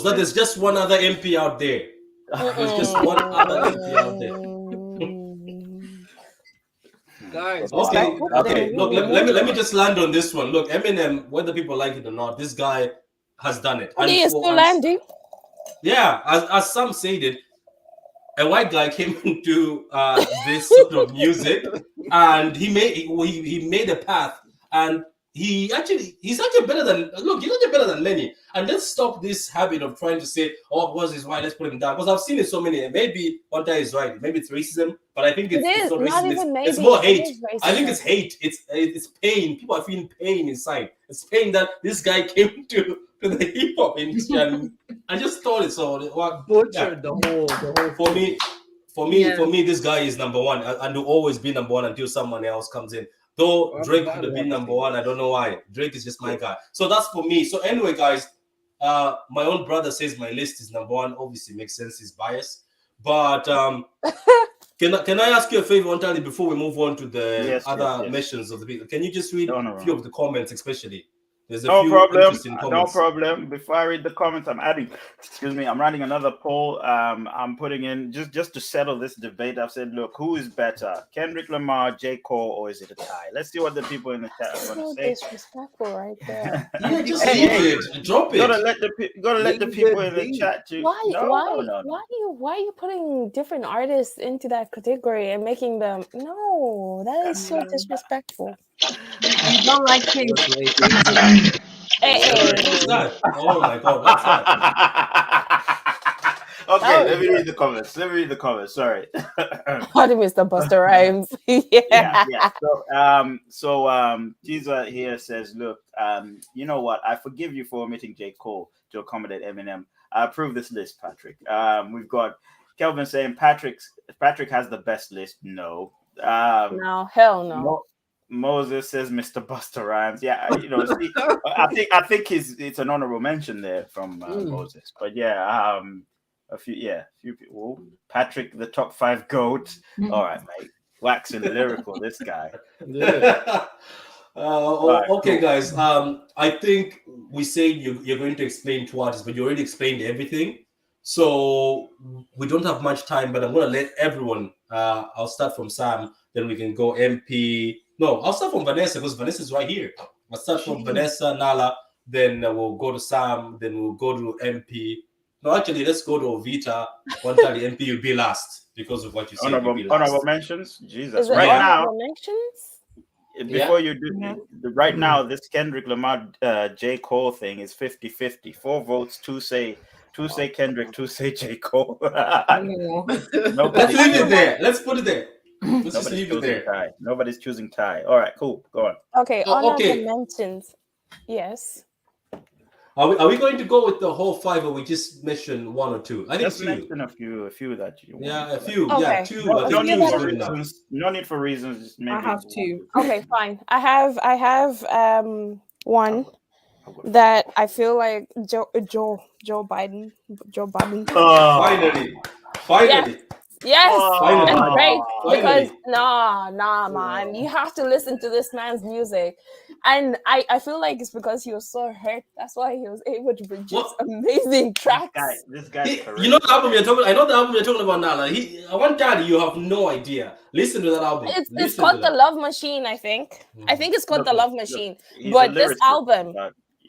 that there's just one other MP out there. There's just one other MP out there. Guys, Okay. Look, let me just land on this one. Look, Eminem, whether people like it or not, this guy has done it. And he is still landing. Yeah, as some said it, a white guy came into this sort of music, and he made a path, and he's actually better than many. And let's stop this habit of trying to say, oh, because he's white, let's put him down. Because I've seen it so many. Maybe one guy is right. Maybe it's racism, but I think it's not racism. It's more hate. I think it's hate. It's pain. People are feeling pain inside. It's pain that this guy came to the hip hop industry, and I just thought it. So butchered the whole. For me, this guy is number one, and will always be number one until someone else comes in. Though Drake could have been number one, I don't know why. Drake is just my guy. So that's for me. So anyway, guys, my own brother says my list is number one. Obviously, makes sense. He's biased. But can I ask you a favor, Untitled, before we move on to the other mentions of the people? Can you just read a few of the comments, especially? There's a few interesting comments. No problem. Before I read the comments, I'm running another poll. I'm putting in just to settle this debate. I've said, look, who is better, Kendrick Lamar, J. Cole, or is it a tie? Let's see what the people in the chat are going to say. Disrespectful, right there. Yeah, just leave it. Drop it. Gotta let the people in the chat. Why are you putting different artists into that category and making them? No, that is so disrespectful. You don't like him. What's that? Oh my god, what's that? Okay, let me read the comments. Sorry. Pardon, Mr. Busta Rhymes. Yeah. So Tiza here says, look, you know what? I forgive you for omitting J. Cole to accommodate Eminem. I approve this list, Patrick. We've got Kelvin saying Patrick has the best list. No. No, hell no. Moses says Mr. Busta Rhymes. Yeah, I think it's an honorable mention there from Moses. But yeah, a few people. Patrick, the top 5 GOAT. All right, mate. Waxing lyrical, this guy. Yeah. Right, okay, cool. guys. I think we say you're going to explain 2 artists, but you already explained everything. So we don't have much time, but I'm going to let everyone. I'll start from Sam, then we can go MP. No, I'll start from Vanessa because Vanessa's right here. I'll start from Vanessa, Nala, then we'll go to Sam, then we'll go to MP. No, actually, let's go to Ovita. One time the MP will be last because of what you said. Honorable mentions? Jesus. Right now, mentions? Before you do, right now, this Kendrick Lamar J. Cole thing is 50-50. 4 votes, 2 say Kendrick, 2 say J. Cole. Let's leave it there. Let's put it there. Let's just leave it there. Tie. Nobody's choosing tie. All right, cool. Go on. Okay, honorable mentions. Yes. Are we going to go with the whole 5, or we just mention 1 or 2? I think just mention a few that you want. Yeah, a few. Okay. Yeah, 2. No need for reasons. Just maybe I have 2. Okay, fine. I have one that I feel like Joe Biden. Finally. Yes, Finally. and Drake, because Finally. man, you have to listen to this man's music, and I feel like it's because he was so hurt. That's why he was able to produce amazing tracks. This guy. You know the album you're talking. I know the album you're talking about now. Like one time you have no idea. Listen to that album. It's called The Love Machine. I think it's called The Love Machine. But this album.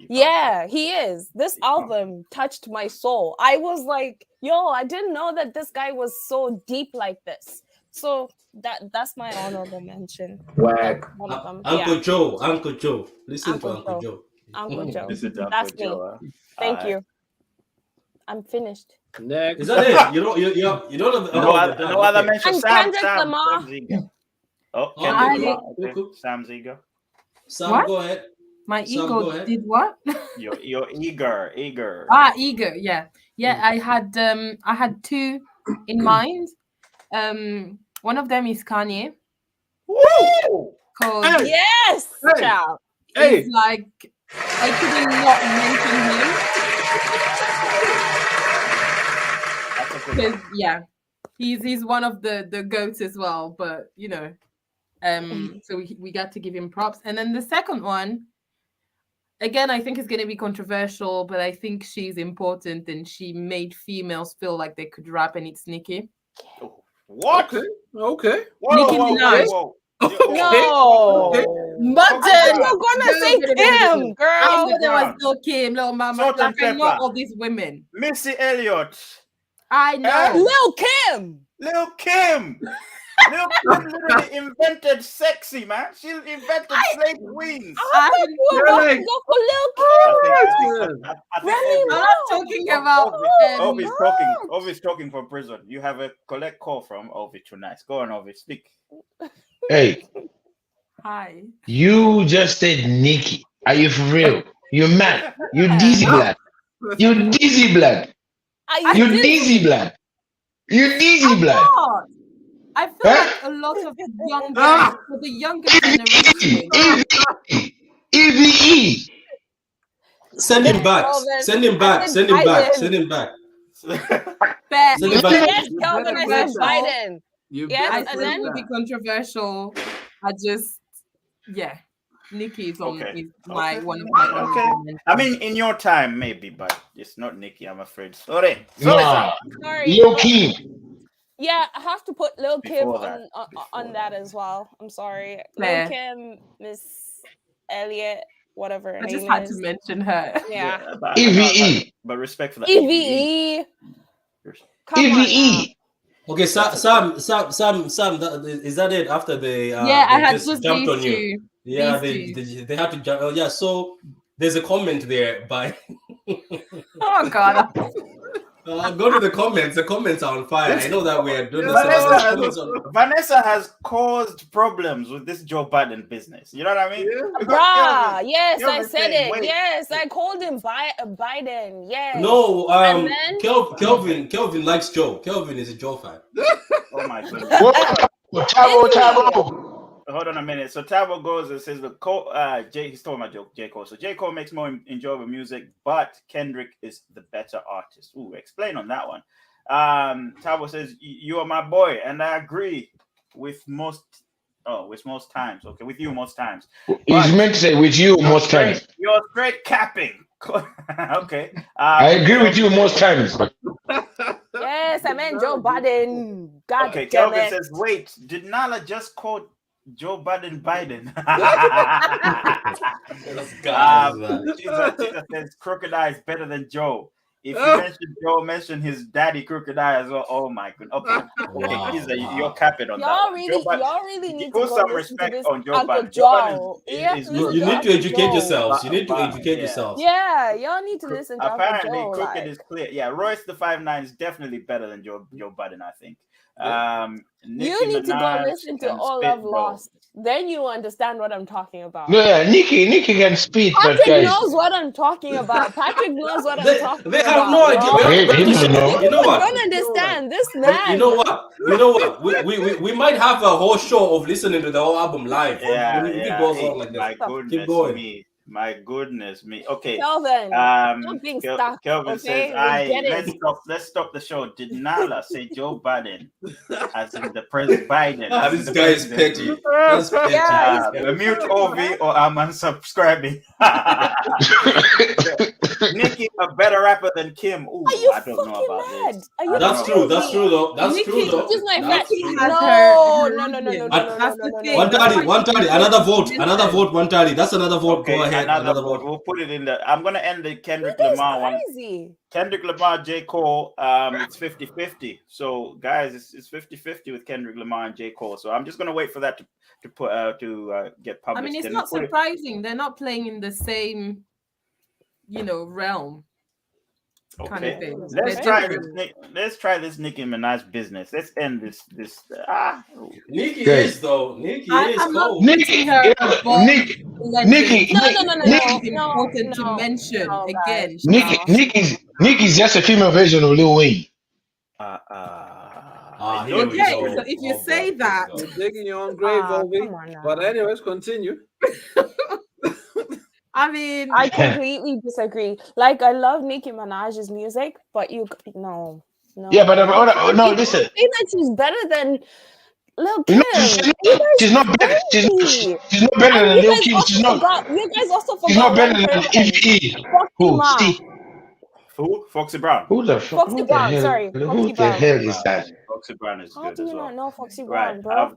Yeah, he is. This album touched my soul. I was like, yo, I didn't know that this guy was so deep like this. So that's my honorable mention. Whack. Uncle Joe. Listen to Uncle Joe. Uncle Joe. That's me. Thank you. I'm finished. Next. Is that it? You don't have no other mention. And Kendrick Lamar. Oh, Sam's ego. Sam, what? go ahead. My Sam, ego go ahead. did what? You're eager. Eager. Yeah. I had two in mind. One of them is Kanye. Woo! Cause Yes, child. it's like I couldn't not mention him. Because he's one of the goats as well. But so we got to give him props. And then the second one, again, I think it's going to be controversial, but I think she's important and she made females feel like they could rap, and it's Nicki. What? Okay. Nicki Minaj. Whoa. No. Okay. But then you're gonna say Kim, girl. I know there was no Kim, Lil Mama. Salt and I know pepper. all these women. Missy Elliott. I know. Lil Kim. Lil Kim literally invented sexy, man. She invented slave queens. I thought you were about to go for Lil Kim. I'm not talking about. Ovi's talking from prison. You have a collect call from Ovi tonight. Go on, Ovi, speak. Hey. Hi. You just said Nicki. Are you for real? You're mad. You dizzy blood. You dizzy blood. You dizzy blood. You dizzy blood. I feel like a lot of the younger generation. EVE. Send him back. Send him back. Send him back. Send him back. Send him back. Yes, Kelvin, I said Biden. Yes, and then it would be controversial. Nicki is on is my one of my okay. I mean, in your time, maybe, but it's not Nicki, I'm afraid. Sorry. Sorry. Lil Kim. Yeah, I have to put Lil Kim on that as well. I'm sorry. Lil Kim, Miss Elliott, whatever. I just had to mention her. Yeah. EVE. But respect for that. EVE. EVE. Okay, Sam, is that it? After they I had just jumped on you. Yeah, they had to jump. Oh, yeah. So there's a comment there by. Oh God. Go to the comments. The comments are on fire. I know that we're doing Vanessa has caused problems with this Joe Biden business. You know what I mean? Bruh, yes, I said it. Wait. Yes, I called him Biden. Yes. No, Kelvin likes Joe. Kelvin is a Joe fan. Oh my goodness. Tabo. Hold on a minute. So Tabo goes and says he's talking about J. Cole. So J. Cole makes more enjoyable music, but Kendrick is the better artist. Ooh, explain on that one. Tabo says you are my boy, and I agree with most times. Okay, with you most times. He's meant to say with you most times. You're straight capping. Okay. I agree with you most times. Yes, I meant Joe Biden. God okay, damn Kelvin it. says, wait, did Nala just call Joe Biden? Jesus says Crocodile is better than Joe. If you mention Joe, mention his daddy Crocodile as well. Oh my goodness. Okay, wow. You're capping on y'all that. Y'all really need to put some respect on Joe Biden. You need to educate yourselves. You need to educate yourselves. Yeah, y'all need to listen to apparently Joe. Crooked is clear. Yeah, Royce the 5'9" is definitely better than Joe Biden, I think. You need to go listen to All Love Lost. Then you understand what I'm talking about. Yeah, Nicki can speak. Patrick knows what I'm talking about. Patrick knows what I'm talking about. They have no idea. You know what? I don't understand this man. You know what? We might have a whole show of listening to the whole album live. It goes on like this. Keep going. My goodness me. Okay. Kelvin, I'm being stuck. Kelvin says, let's stop the show. Did Nala say Joe Biden as in the President Biden? This guy is petty. That's petty. Mute OV or I'm unsubscribing. Nicki a better rapper than Kim. Ooh, I don't know about this. That's true though. Just my friend. No. 130. Another vote. 130. That's another vote. Okay, go ahead. Another vote. We'll put it in the. I'm gonna end the Kendrick Lamar one. Kendrick Lamar, J. Cole. It's 50-50. So guys, it's 50-50 with Kendrick Lamar and J. Cole. So I'm just gonna wait for that to get published. I mean, it's not surprising. They're not playing in the same, realm. Okay, let's try this Nicki Minaj business. Let's end this. Nicki is though. Nicki is cold. Nicki. No. Important to mention again. Nicki's just a female version of Lil Wayne. Okay, so if you say that, you're digging your own grave, Ovi. But anyways, continue. I mean, I completely disagree. Like, I love Nicki Minaj's music, but no. Yeah, but no, listen. Say that she's better than Lil Kim. She's not better. She's not better than Lil Kim. You guys also forgot. She's not better than Evie. Who? Steve? Who? Foxy Brown. Who the fuck? Foxy Brown. Sorry. Who the hell is that? Foxy Brown is How good do as you well. not know Foxy Brown, Right. bro?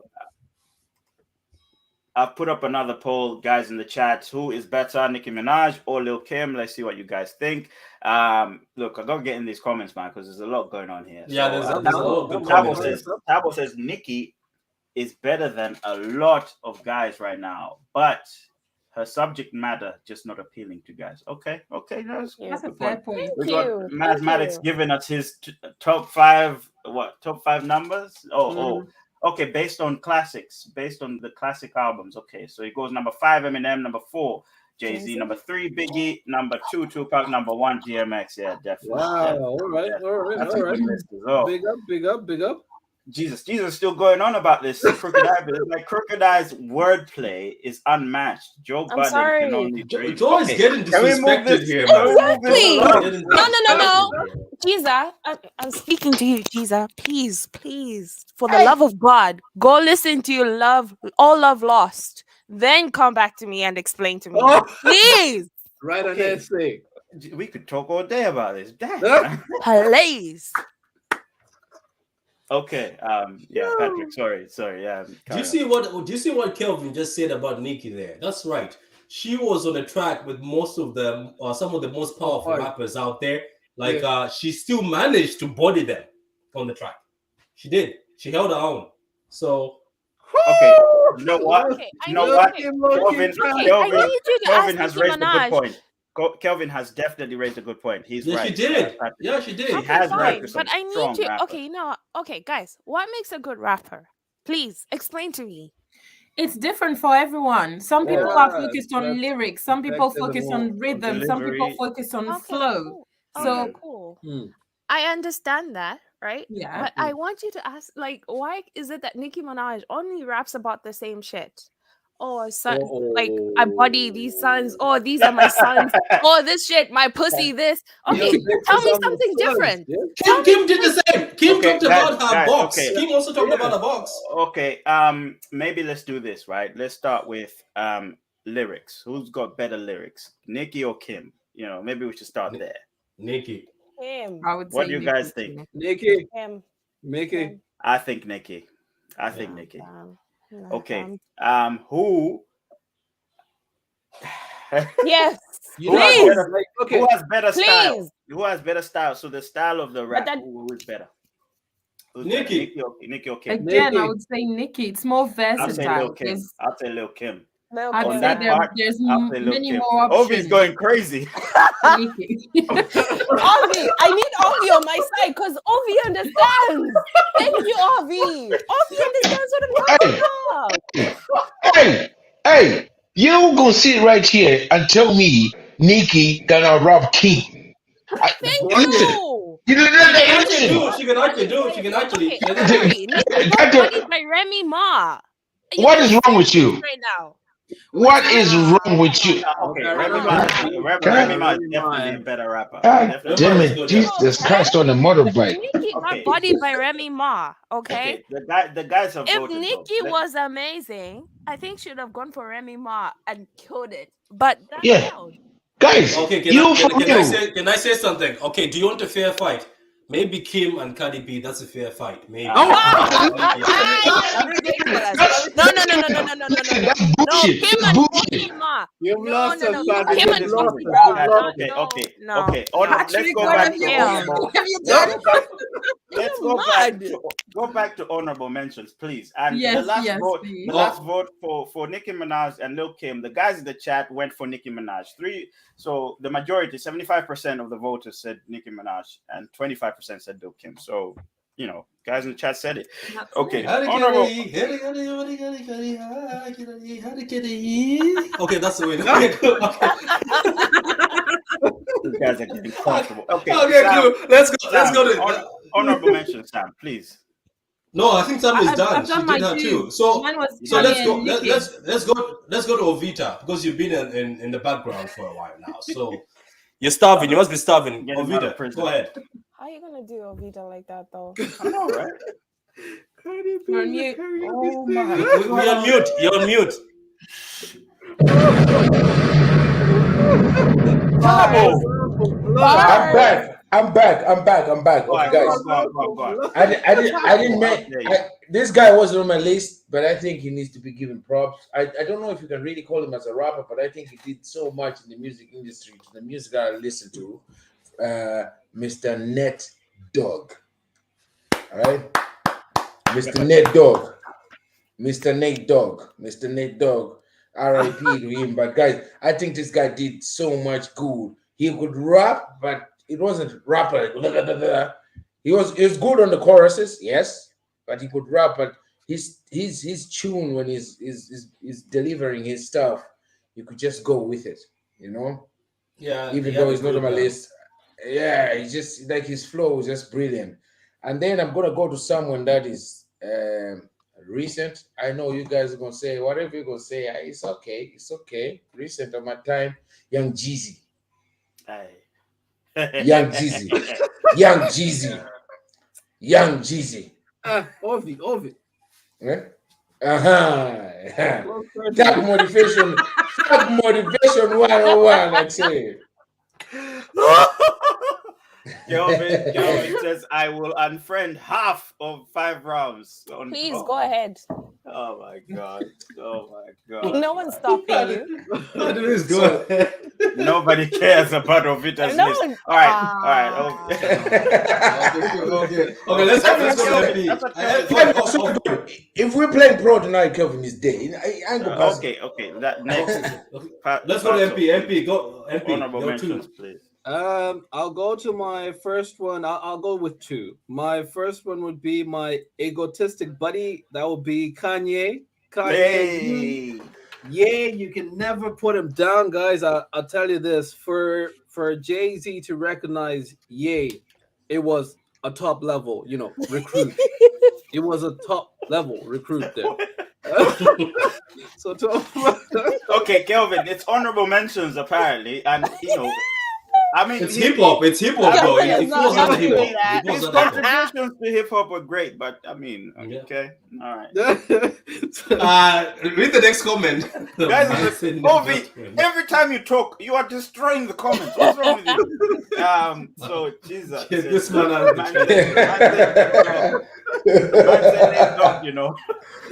I've put up another poll, guys, in the chat. Who is better, Nicki Minaj or Lil Kim? Let's see what you guys think. Look, I gotta get in these comments, man, because there's a lot going on here. Yeah, there's a lot of good comments. Tabo says Nicki is better than a lot of guys right now, but her subject matter just not appealing to guys. Okay, that's a fair point. We got Mathematics giving us his top five numbers. Okay, based on classics, based on the classic albums. Okay, so it goes number 5 Eminem, number 4 Jay-Z, number 3 Biggie, number 2 Tupac, number 1 DMX. Yeah, definitely. Wow, all right. Well. Big up. Jesus still going on about this Crooked Eye. Like Crooked Eye's wordplay is unmatched. Joe Budden can only dream. Joe is getting disrespected here. Exactly. No. Jesus, I'm speaking to you, Jesus. Please, for the love of God, go listen to your All Love Lost. Then come back to me and explain to me. Please. Write an essay. We could talk all day about this. Please. Okay. Yeah, Patrick. Sorry. Yeah. Do you see what Kelvin just said about Nicki there? That's right. She was on a track with most of them, or some of the most powerful rappers out there. Like she still managed to body them on the track. She did. She held her own. So okay. You know what? Okay, Kelvin has raised a good point. Kelvin has definitely raised a good point. He's right. She did. Yeah, she did. She has fine, but I need to. Okay, guys. What makes a good rapper? Please explain to me. It's different for everyone. Some people are focused on lyrics. Some people focus on rhythm. Some people focus on flow. Cool. So cool. I understand that, right? Yeah. But I want you to ask, like, why is it that Nicki Minaj only raps about the same shit? Oh, son, like I body these sons. Oh, these are my sons. Oh, this shit, my pussy. This. Okay, tell me something different. Kim did the same. Kim talked about her box. Okay. Kim also talked about a box. Okay. Maybe let's do this. Right. Let's start with lyrics. Who's got better lyrics, Nicki or Kim? You know, maybe we should start there. Nicki. Kim. What do you guys think? Nicki. Kim. Nicki. I think Nicki. Nicki. Okay. Who? Yes. Who has better style? Who has better style? So the style of the rap. Who is better? Nicki. Nicki or Kim? Again, I would say Nicki. It's more versatile. I'll say Lil Kim. I'd say there's many more options. Ovi's going crazy. Ovi, I need Ovi on my side because Ovi understands. Thank you, Ovi. Ovi understands what I'm talking about. Hey, you gonna sit right here and tell me Nicki gonna rob King? Thank you. She can actually do. Nicki by Remy Ma. What is wrong with you? Right now. What is wrong with you? Okay, Remy Ma is definitely a better rapper. God damn it, Jesus Christ on the motorbike. Nicki got bodied by Remy Ma, okay? The guys have If Nicki was amazing, I think she would have gone for Remy Ma and killed it. But guys, okay, can I say something? Okay, do you want a fair fight? Maybe Kim and Cardi B, that's a fair fight. Maybe. No. That's bullshit. Kim and bullshit. You've lost us, Patrick. Kim and Okay. Let's go back. Let's go back to honorable mentions, please. And Yes, the last yes, vote, please. the last vote for Nicki Minaj and Lil Kim. The guys in the chat went for Nicki Minaj. So the majority, 75% of the voters said Nicki Minaj, and 25% said Lil Kim. So guys in the chat said it. Okay, honorable. Okay, that's the way. These guys are getting comfortable. Okay, cool. Let's go to honorable mention, Sam, please. No, I think Sam is done. I've done She did her too. So let's go. Let's go to Ovita, because you've been in the background for a while now. So you're starving. You must be starving. Ovita, go ahead. How are you gonna do Ovita like that though? I know, right? You're on mute. Oh my! You're on mute. You're on mute. I'm back. Okay, guys. I didn't make this guy wasn't on my list, but I think he needs to be given props. I don't know if you can really call him as a rapper, but I think he did so much in the music industry, to the music that I listen to. Mr. Net Dog. All right, Mr. Net Dog. Mr. Nate Dogg. R.I.P. to him. But guys, I think this guy did so much good. He could rap, but it wasn't rap like He was good on the choruses, yes, but he could rap. But his tune, when he's delivering his stuff, you could just go with it, Yeah. Even though it's not on my list. Yeah, it's just like his flow is just brilliant. And then I'm gonna go to someone that is recent. I know you guys are gonna say whatever you're gonna say. It's okay. Recent of my time, Young Jeezy. Young Jeezy. Ovi. Yeah? That motivation 101, I say. Kelvin says, I will unfriend half of 5Roundz. Please go ahead. Oh my god. No one's stopping you. Nobody cares about Ovita's list. All right. Okay, let's go to If we're playing pro tonight, Kelvin is dead. Okay. That next. Let's go to MP. Go MP. Honorable mentions, please. I'll go to my first one. I'll go with two. My first one would be my egotistic buddy. That would be Kanye. Hey. Yeah, you can never put him down, guys. I'll tell you this: for Jay-Z to recognize Ye, it was a top level, recruit. It was a top level recruit there. Okay, Kelvin, it's honorable mentions apparently, and I mean, it's hip hop. It's hip hop, though. It falls under hip hop. His contributions to hip hop were great, but I mean, okay, all right. Read the next comment. Guys, Ovi, every time you talk, you are destroying the comments. What's wrong with you? So Jesus, get this man out of the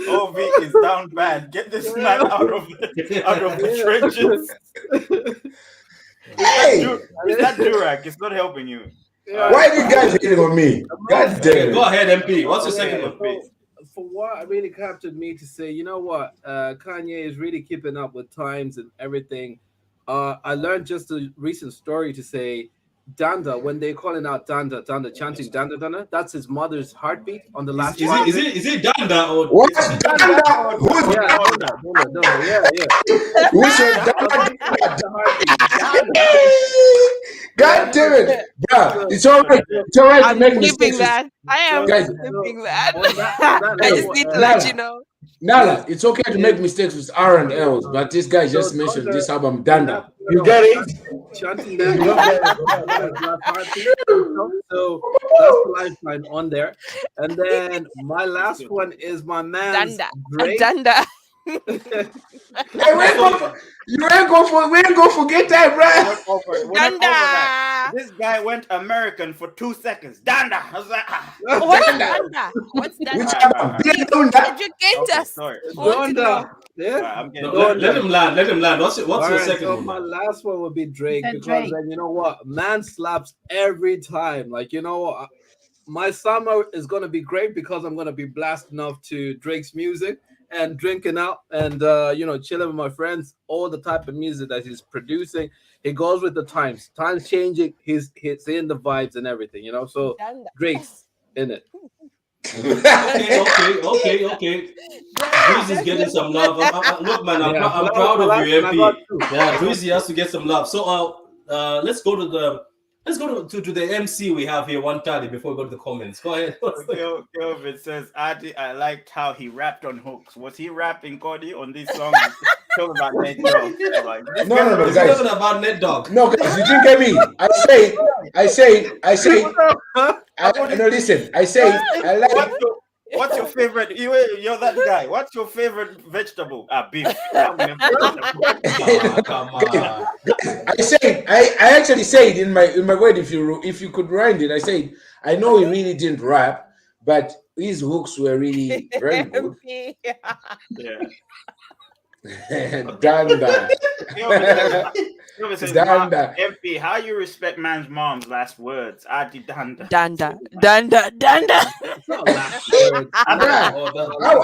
Ovi is down bad. Get this man out of the trenches. It's that Durag. It's not helping you. Why are you guys hitting on me? God damn it. Go ahead, MP. What's your second one, please? For what really captured me to say, you know what? Kanye is really keeping up with times and everything. I learned just a recent story to say Danda, when they're calling out Danda, chanting Danda, that's his mother's heartbeat on the last one. Is it Danda or what's Danda? Who's Danda? Yeah. Who's God damn it, bro! It's all right. It's all right to make mistakes. I am flipping that. I just need to let you know. Nala, it's okay to make mistakes with R and L's, but this guy just mentioned this album Danda. You get it? Chanting that. So that's the lifeline on there. And then my last one is my man Danda. Hey, we ain't gonna forget that, bro. Danda. This guy went American for 2 seconds. Danda. I was like, What's Danda? What's Danda? Educate us. Danda. Yeah. Let him land. What's your second one? My last one would be Drake, because then you know what? Man slaps every time. Like, my summer is gonna be great because I'm gonna be blasting off to Drake's music and drinking out and chilling with my friends. All the type of music that he's producing, he goes with the times. Times changing. He's in the vibes and everything. So Drake's in it. Okay. Drizzy is getting some love. Look, man, I'm proud of you, MP. Yeah, Drizzy has to get some love. So let's go to the MC we have here, Untitled, before we go to the comments. Go ahead. Kelvin says, I liked how he rapped on hooks. Was he rapping, Cody, on this song? Talking about Ned Dogg. No, He's guys. talking about Ned Dogg. No, guys, you didn't get me. I say. No, listen. I say, I like. What's your favorite? You're that guy. What's your favorite vegetable? Beef. Come on. I actually said in my word, if you could rewind it, I said I know he really didn't rap, but his hooks were really very good. Yeah. Danda. MP, how you respect man's mom's last words? Adi danda. Danda.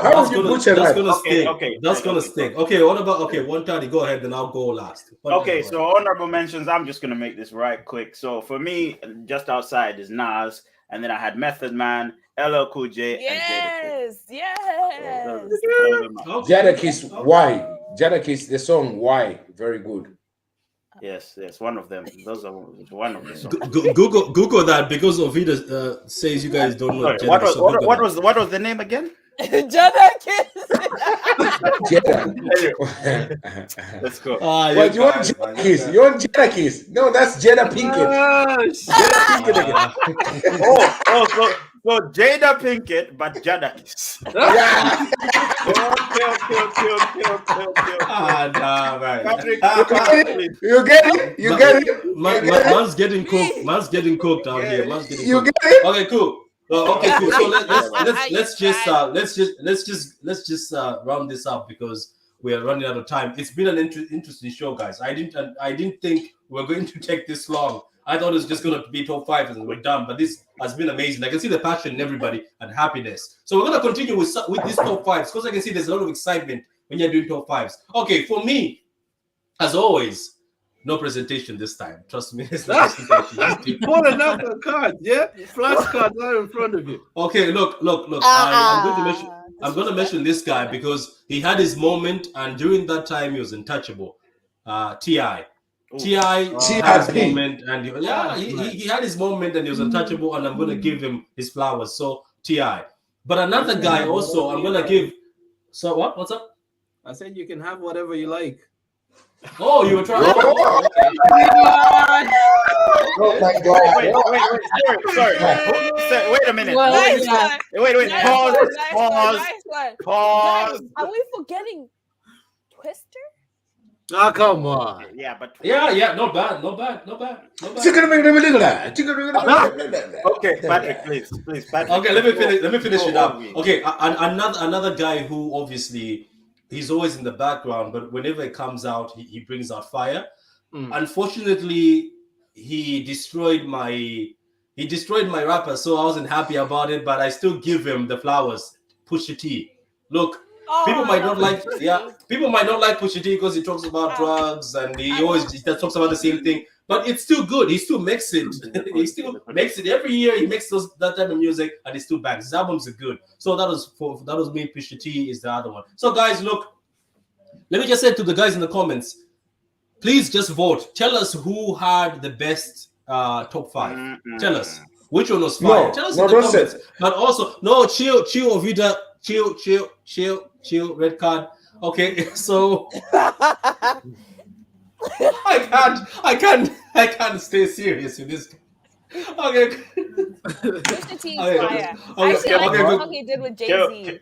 How would you butcher that? That's gonna stick. Okay. That's gonna stick. Okay, what about Untitled? Go ahead, then I'll go last. Okay, so honorable mentions. I'm just gonna make this right quick. So for me, just outside is Nas, and then I had Method Man, LL Cool J, and Jadakiss, why? Jadakiss, the song Why, very good. Yes, one of them. Those are one of the songs. Google that because Ovida says you guys don't know. Sorry, what was the name again? Jadakiss. Let's go. But you want Jadakiss? You want Jadakiss? No, that's Jada Pinkett. Jada Pinkett again. So Jada Pinkett, but Jadakiss. Yeah. Okay. You get it. Man's getting cooked. Man's getting cooked out here. You get it. Okay, cool. Okay, cool. So let's just round this up because we are running out of time. It's been an interesting show, guys. I didn't think we were going to take this long. I thought it was just going to be top 5 and we're done, but this has been amazing. I can see the passion in everybody and happiness. So we're going to continue with these top 5s because I can see there's a lot of excitement when you're doing top 5s. Okay, for me, as always, no presentation this time. Trust me, it's no presentation. Pull another card, yeah? Flashcards right in front of you. Okay, look. I'm going to mention this guy because he had his moment, and during that time he was untouchable. T.I. T.I. had his moment, and he had his moment, and he was untouchable, and I'm going to give him his flowers. So T.I. But another guy also, I'm going to give. So what? What's up? I said you can have whatever you like. Oh, you were trying. Oh my God! Sorry. Wait a minute. Wait. Pause. Are we forgetting Twister? Oh, come on. Yeah, but yeah, not bad. Okay, Patrick, please, Patrick. Okay, let me finish it up. Okay, another guy who obviously he's always in the background, but whenever it comes out, he brings out fire. Unfortunately, he destroyed my rapper, so I wasn't happy about it, but I still give him the flowers. Pusha T. Look, people might not like Pusha T because he talks about drugs and he talks about the same thing, but it's still good. He still makes it. He still makes it every year. He makes that type of music and he still bangs. His albums are good. So that was me. Pusha T is the other one. So guys, look, let me just say to the guys in the comments, please just vote. Tell us who had the best top 5. Tell us which one was fire. Tell us in the comments. But also, chill, Ovida, chill, red card. Okay, so I can't stay serious with this. Okay. Pusha T is fire. I like what he did with Jay-Z.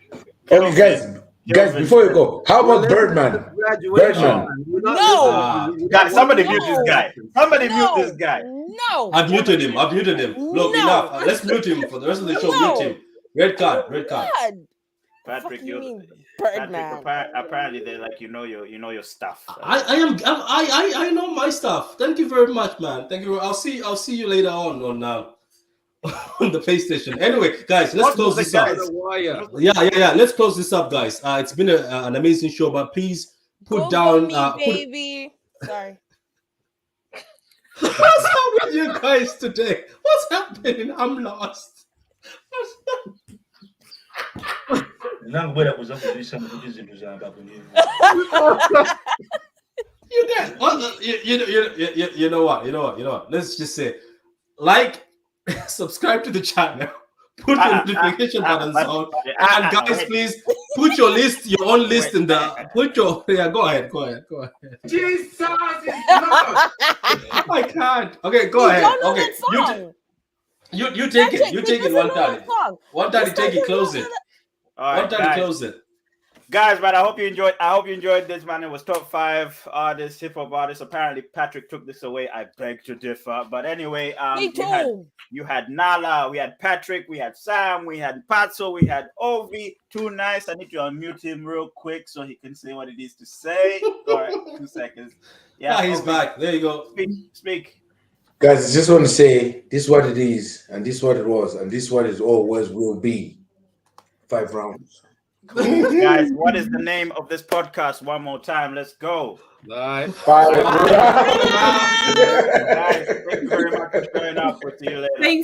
Okay, guys, before you go, how about Birdman? No. Guys, somebody mute this guy. Mute this guy. No. I've muted him. Look, enough. Let's mute him for the rest of the show. Mute him. Red card. Patrick, Birdman. Apparently they're like you know your stuff. I know my stuff. Thank you very much, man. Thank you. I'll see you later on on the PlayStation. Anyway, guys, let's close this up. Yeah. Let's close this up, guys. It's been an amazing show, but please put down, baby. Sorry. What's up with you guys today? What's happening? I'm lost. You know what? Let's just say, like, subscribe to the channel, put your notification buttons on, and guys, please put your own list in the. Go ahead. Jesus is Lord. I can't. Okay, go ahead. Okay, you take it. You take it. 1:30. Take it. Close it. All right, 1:30. Close it. Guys, but I hope you enjoyed this, man. It was top 5 artists, hip hop artists. Apparently, Patrick took this away. I beg to differ. But anyway, you had Nala, we had Patrick, we had Sam, we had Patso, we had Ovi. Too nice. I need to unmute him real quick so he can say what it is to say. All right, 2 seconds. Yeah, he's back. There you go. Speak. Guys, I just want to say this is what it is, and this is what it was, and this is what it always will be. 5Roundz. Guys, what is the name of this podcast? One more time. Let's go. Guys, 5Roundz. Guys, thank you very much for showing up. We'll see you later.